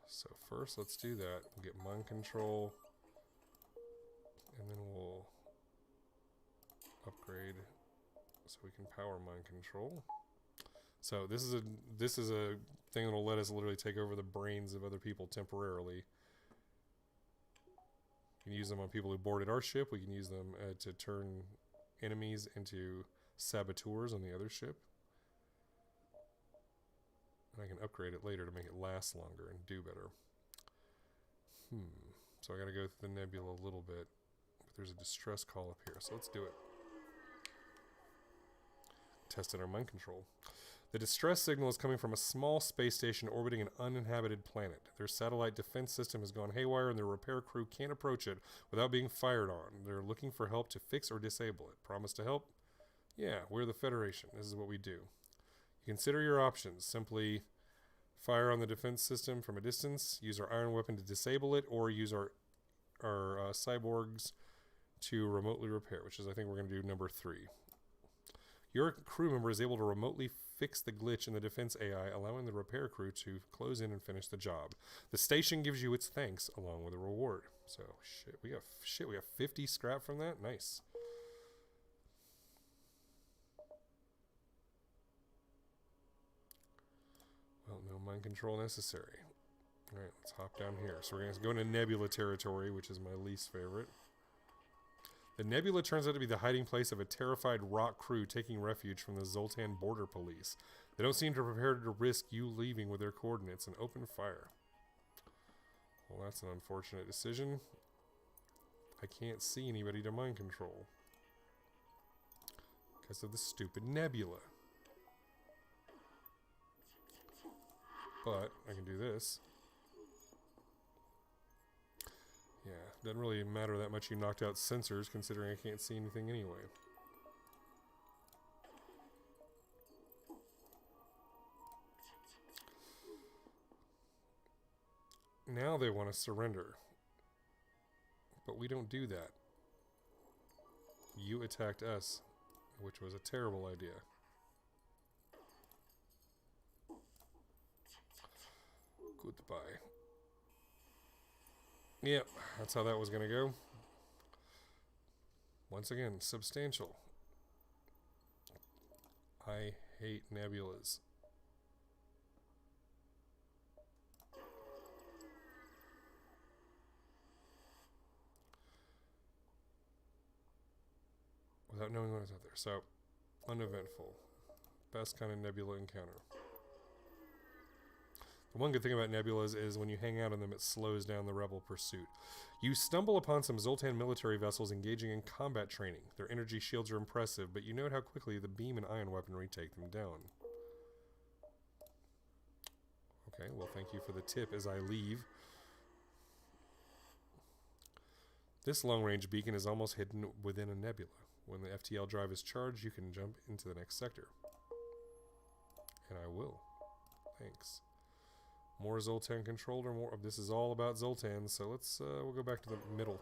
So first, let's do that. We'll get mind control, and then we'll upgrade so we can power mind control. So this is a thing that'll let us literally take over the brains of other people temporarily. We can use them on people who boarded our ship. We can use them to turn enemies into saboteurs on the other ship. And I can upgrade it later to make it last longer and do better. So I gotta go through the nebula a little bit. But there's a distress call up here, so let's do it. Testing our mind control. The distress signal is coming from a small space station orbiting an uninhabited planet. Their satellite defense system has gone haywire and their repair crew can't approach it without being fired on. They're looking for help to fix or disable it. Promise to help? Yeah, we're the Federation. This is what we do. Consider your options. Simply fire on the defense system from a distance, use our iron weapon to disable it, or use our cyborgs to remotely repair, which is, I think, we're going to do number 3. Your crew member is able to remotely fix the glitch in the defense AI, allowing the repair crew to close in and finish the job. The station gives you its thanks along with a reward. So we got 50 scrap from that. Nice. Well, no mind control necessary. All right, let's hop down here. So we're going to go into Nebula Territory, which is my least favorite. The Nebula turns out to be the hiding place of a terrified rock crew taking refuge from the Zoltan border police. They don't seem to be prepared to risk you leaving with their coordinates and open fire. Well, that's an unfortunate decision. I can't see anybody to mind control because of the stupid nebula. But I can do this. Yeah, doesn't really matter that much you knocked out sensors considering I can't see anything anyway. Now they want to surrender. But we don't do that. You attacked us, which was a terrible idea. Goodbye. Yep, that's how that was going to go. Once again, substantial. I hate nebulas. Without knowing what is out there. So, uneventful. Best kind of nebula encounter. The one good thing about nebulas is when you hang out on them, it slows down the rebel pursuit. You stumble upon some Zoltan military vessels engaging in combat training. Their energy shields are impressive, but you note how quickly the beam and ion weaponry take them down. Okay, well, thank you for the tip as I leave. This long-range beacon is almost hidden within a nebula. When the FTL drive is charged, you can jump into the next sector. And I will. Thanks. More Zoltan controlled or more? This is all about Zoltan, so let's we'll go back to the middle.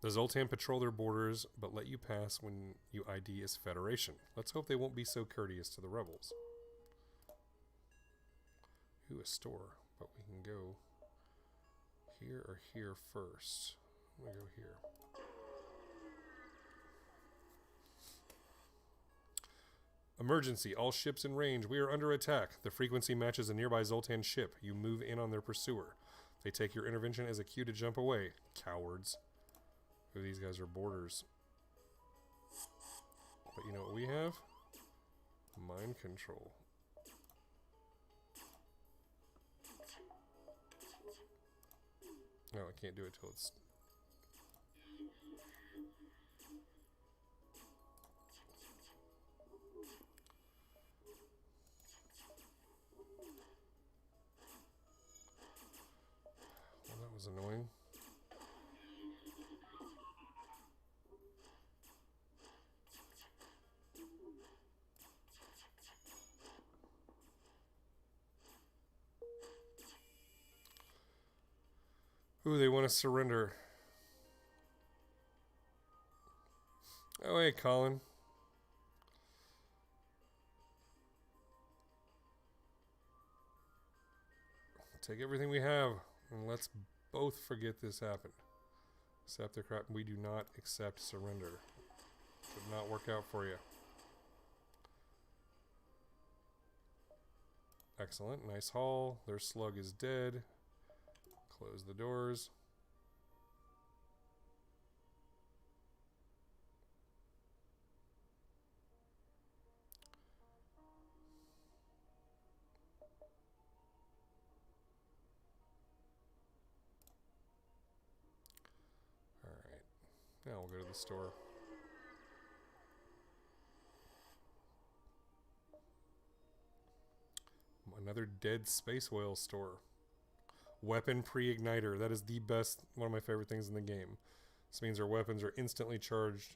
The Zoltan patrol their borders, but let you pass when you ID as Federation. Let's hope they won't be so courteous to the rebels. Ooh, a store, but we can go here or here first. I'm gonna go here. Emergency. All ships in range. We are under attack. The frequency matches a nearby Zoltan ship. You move in on their pursuer. They take your intervention as a cue to jump away. Cowards. Ooh, these guys are boarders. But you know what we have? Mind control. No, I can't do it till it's... Ooh, they want to surrender. Oh, hey, Colin. Take everything we have, and let's both forget this happened. Accept the crap. We do not accept surrender. Did not work out for you. Excellent. Nice haul. Their slug is dead. Close the doors. Alright. Now we'll go to the store. Another dead space whale store. Weapon pre-igniter. That is the best, one of my favorite things in the game. This means our weapons are instantly charged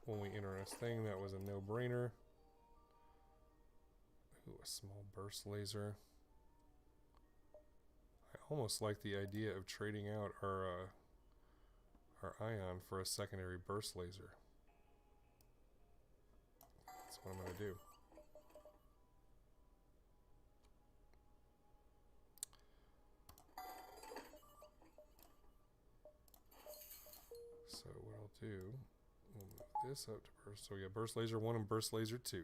when we enter a thing. That was a no-brainer. Ooh, a small burst laser. I almost like the idea of trading out our ion for a secondary burst laser. That's what I'm going to do. So what I'll do, we'll move this up to burst. So we got burst laser 1 and burst laser 2.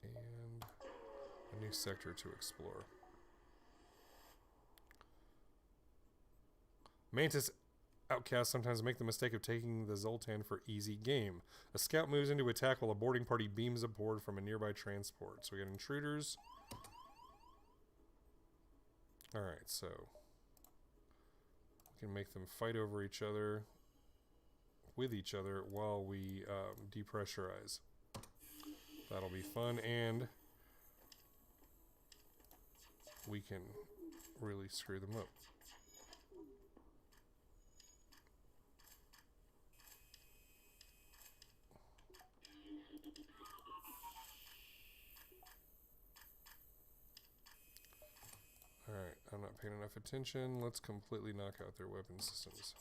And a new sector to explore. Mantis outcasts sometimes make the mistake of taking the Zoltan for easy game. A scout moves into attack while a boarding party beams aboard from a nearby transport. So we got intruders. Alright, so we can make them fight over each other, with each other, while we depressurize. That'll be fun, and we can really screw them up. Alright, I'm not paying enough attention. Let's completely knock out their weapon systems.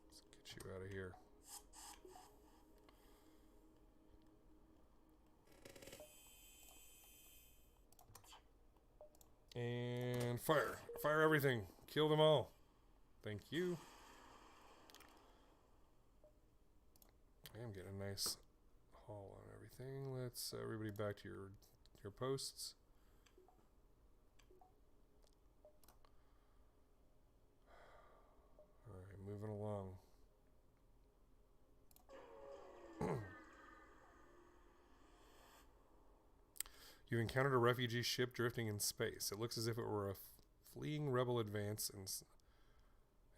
Let's get you out of here. And fire! Fire everything! Kill them all! Thank you. I am getting a nice haul on everything. Let's everybody back to your posts. Alright, moving along. You encountered a refugee ship drifting in space. It looks as if it were a fleeing rebel advance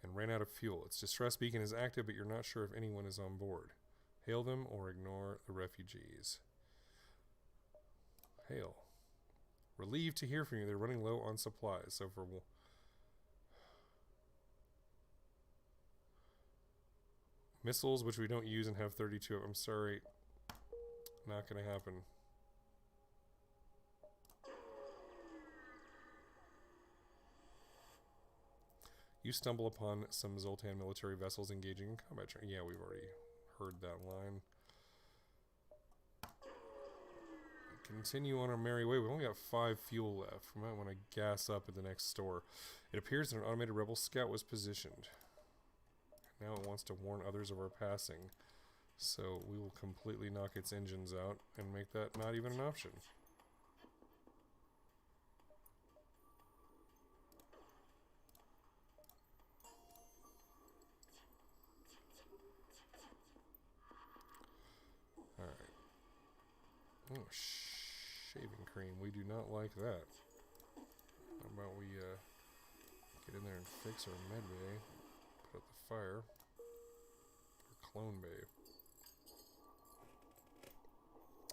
and ran out of fuel. Its distress beacon is active, but you're not sure if anyone is on board. Hail them or ignore the refugees. Hail. Relieved to hear from you. They're running low on supplies. So for missiles, which we don't use and have 32 of them. Sorry. Not going to happen. You stumble upon some Zoltan military vessels engaging in combat training. Yeah, we've already heard that line. Continue on our merry way. We've only got 5 fuel left. We might want to gas up at the next store. It appears that an automated rebel scout was positioned. Now it wants to warn others of our passing. So we will completely knock its engines out and make that not even an option. Oh, shaving cream. We do not like that. How about we get in there and fix our med bay, put out the fire, or clone bay.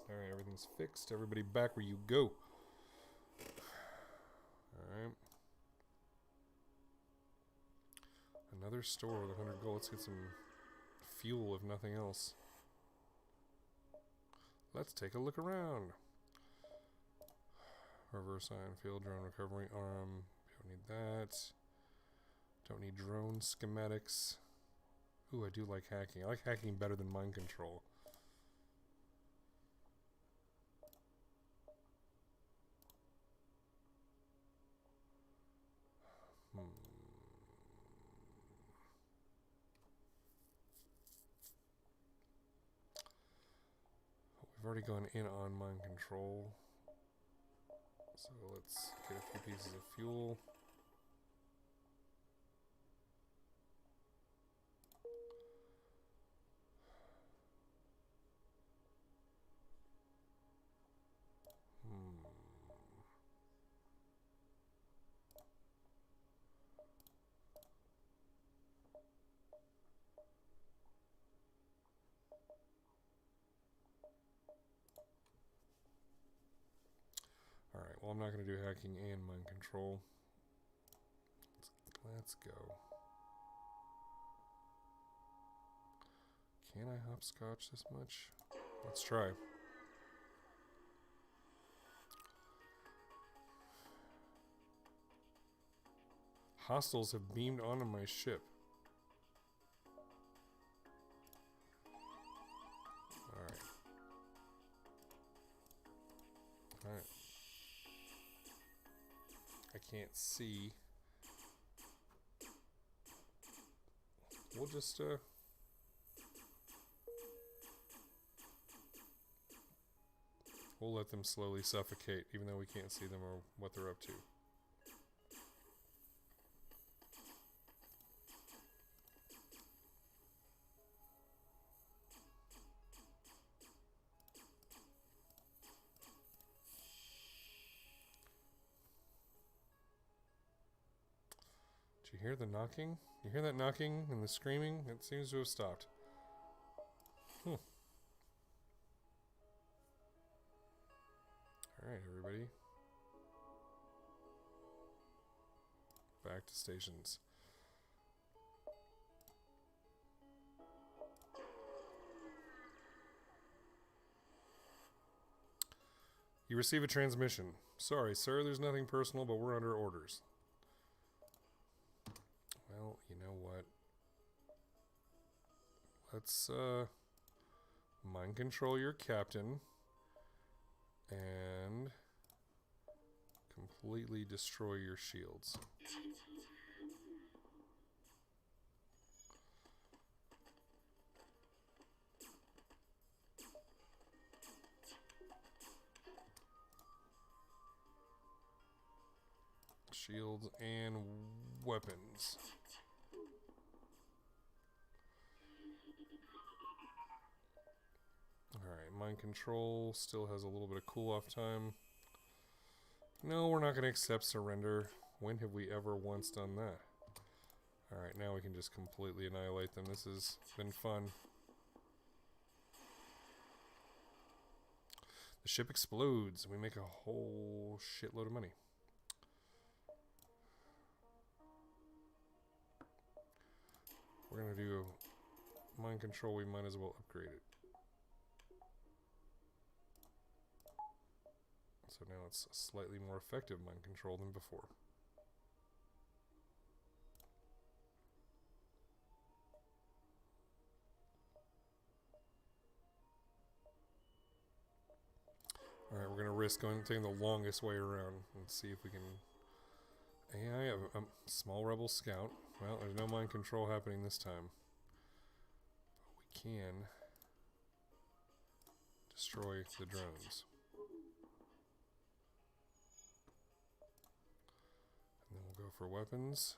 Alright, everything's fixed. Everybody back where you go. Another store with 100 gold. Let's get some fuel, if nothing else. Let's take a look around. Reverse ion field, drone recovery arm. Don't need that. Don't need drone schematics. Ooh, I do like hacking. I like hacking better than mind control. We've already gone in on mind control. So let's get a few pieces of fuel. Alright, well I'm not going to do hacking and mind control. Let's go. Can I hopscotch this much? Let's try. Hostiles have beamed onto my ship. Alright. Alright. I can't see. We'll just, we'll let them slowly suffocate, even though we can't see them or what they're up to. Did you hear the knocking? You hear that knocking and the screaming? It seems to have stopped. Alright, everybody. Back to stations. You receive a transmission. Sorry, sir, there's nothing personal, but we're under orders. Well, you know what? Let's, mind control your captain. And completely destroy your shields. Shields and weapons. Alright, mind control still has a little bit of cool-off time. No, we're not going to accept surrender. When have we ever once done that? Alright, now we can just completely annihilate them. This has been fun. The ship explodes. We make a whole shitload of money. We're going to do mind control. We might as well upgrade it. So now it's a slightly more effective mind control than before. Alright, we're going to risk taking the longest way around and see if we can... AI, a small rebel scout. Well, there's no mind control happening this time. But we can destroy the drones. And then we'll go for weapons.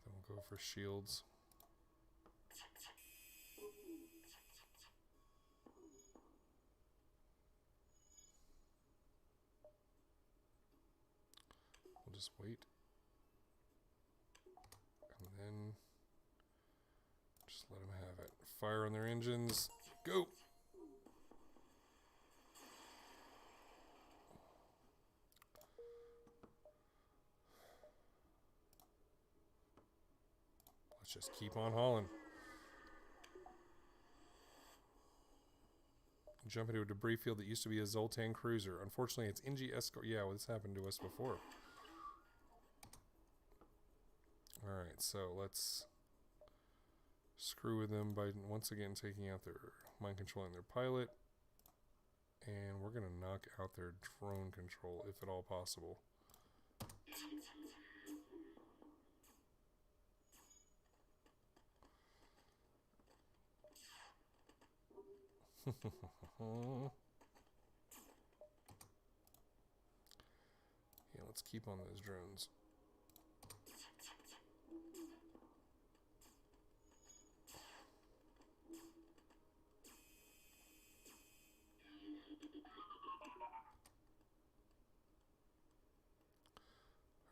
Then we'll go for shields. We'll just wait. And then just let them have it. Fire on their engines. Go! Let's just keep on hauling. Jump into a debris field that used to be a Zoltan cruiser. Unfortunately, it's NG escort. Yeah, well, this happened to us before. Alright, so let's screw with them by once again taking out their mind controlling their pilot. And we're going to knock out their drone control if at all possible. Yeah, let's keep on those drones.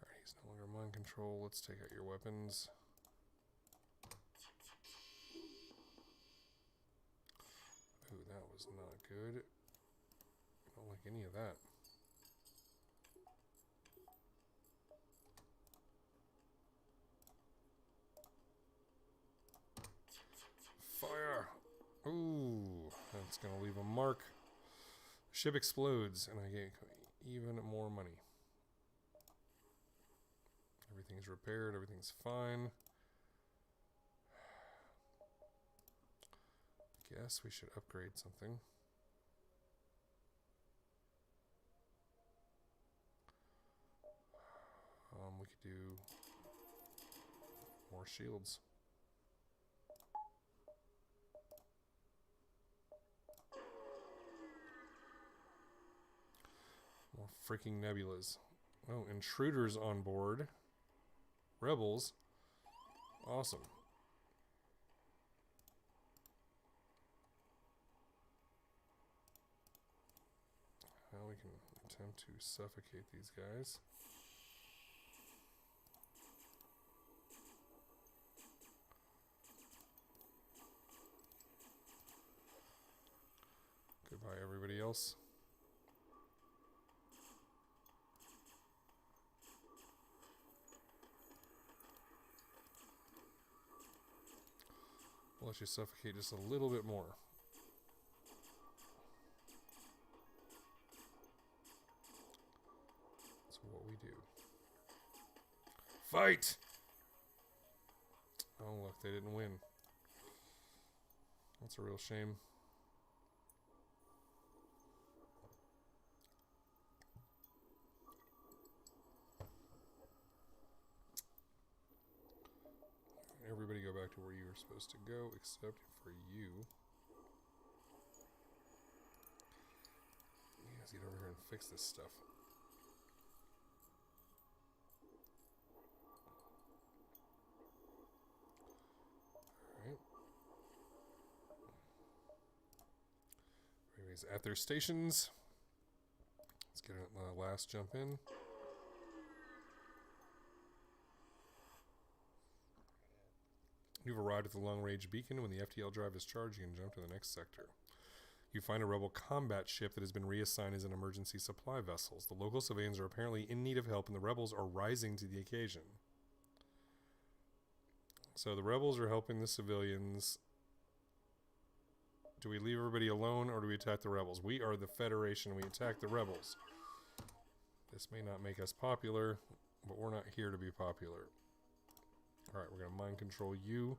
Alright, he's no longer mind control. Let's take out your weapons. Ooh, that was not good. I don't like any of that. Fire! Ooh, that's gonna leave a mark. Ship explodes, and I get even more money. Everything's repaired, everything's fine. Guess we should upgrade something. We could do more shields. More freaking nebulas. Oh, intruders on board. Rebels. Awesome. Now we can attempt to suffocate these guys. Goodbye, everybody else. We'll let you suffocate just a little bit more. That's what we do. Fight! Oh, look, they didn't win. That's a real shame. Everybody go back to where you were supposed to go, except for you. You guys get over here and fix this stuff. Alright. Everybody's at their stations. Let's get a last jump in. You've arrived at the long-range beacon. When the FTL drive is charged, you can jump to the next sector. You find a rebel combat ship that has been reassigned as an emergency supply vessel. The local civilians are apparently in need of help, and the rebels are rising to the occasion. So the rebels are helping the civilians. Do we leave everybody alone, or do we attack the rebels? We are the Federation. We attack the rebels. This may not make us popular, but we're not here to be popular. Alright, we're going to mind control you.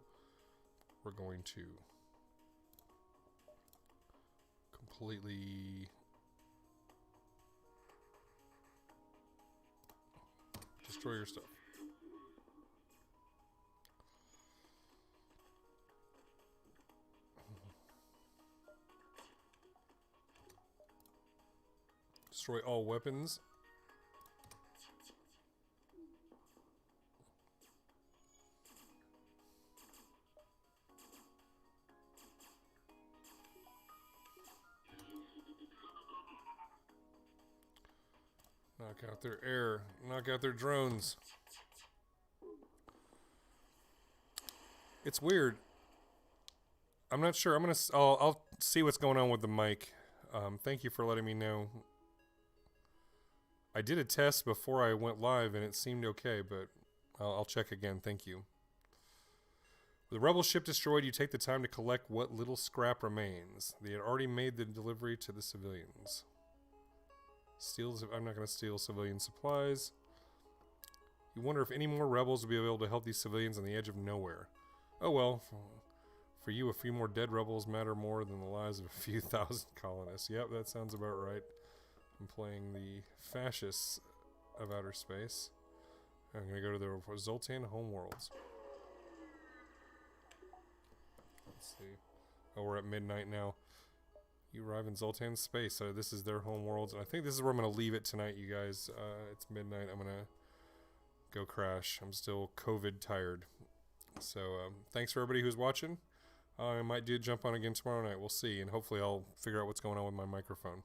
We're going to completely destroy your stuff. Destroy all weapons. Knock out their air. Knock out their drones. It's weird. I'm not sure. I'll see what's going on with the mic. Thank you for letting me know. I did a test before I went live and it seemed okay, but I'll check again. Thank you. With the rebel ship destroyed, you take the time to collect what little scrap remains. They had already made the delivery to the civilians. I'm not going to steal civilian supplies. You wonder if any more rebels will be able to help these civilians on the edge of nowhere. Oh well, for you, a few more dead rebels matter more than the lives of a few thousand colonists. Yep, that sounds about right. I'm playing the fascists of outer space. I'm going to go to the Zoltan homeworlds. Let's see. Oh, we're at midnight now. You arrive in Zoltan space, so this is their homeworlds. And I think this is where I'm going to leave it tonight, you guys. It's midnight. I'm going to go crash. I'm still COVID tired. So thanks for everybody who's watching. I might do jump on again tomorrow night. We'll see. And hopefully I'll figure out what's going on with my microphone.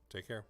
Take care.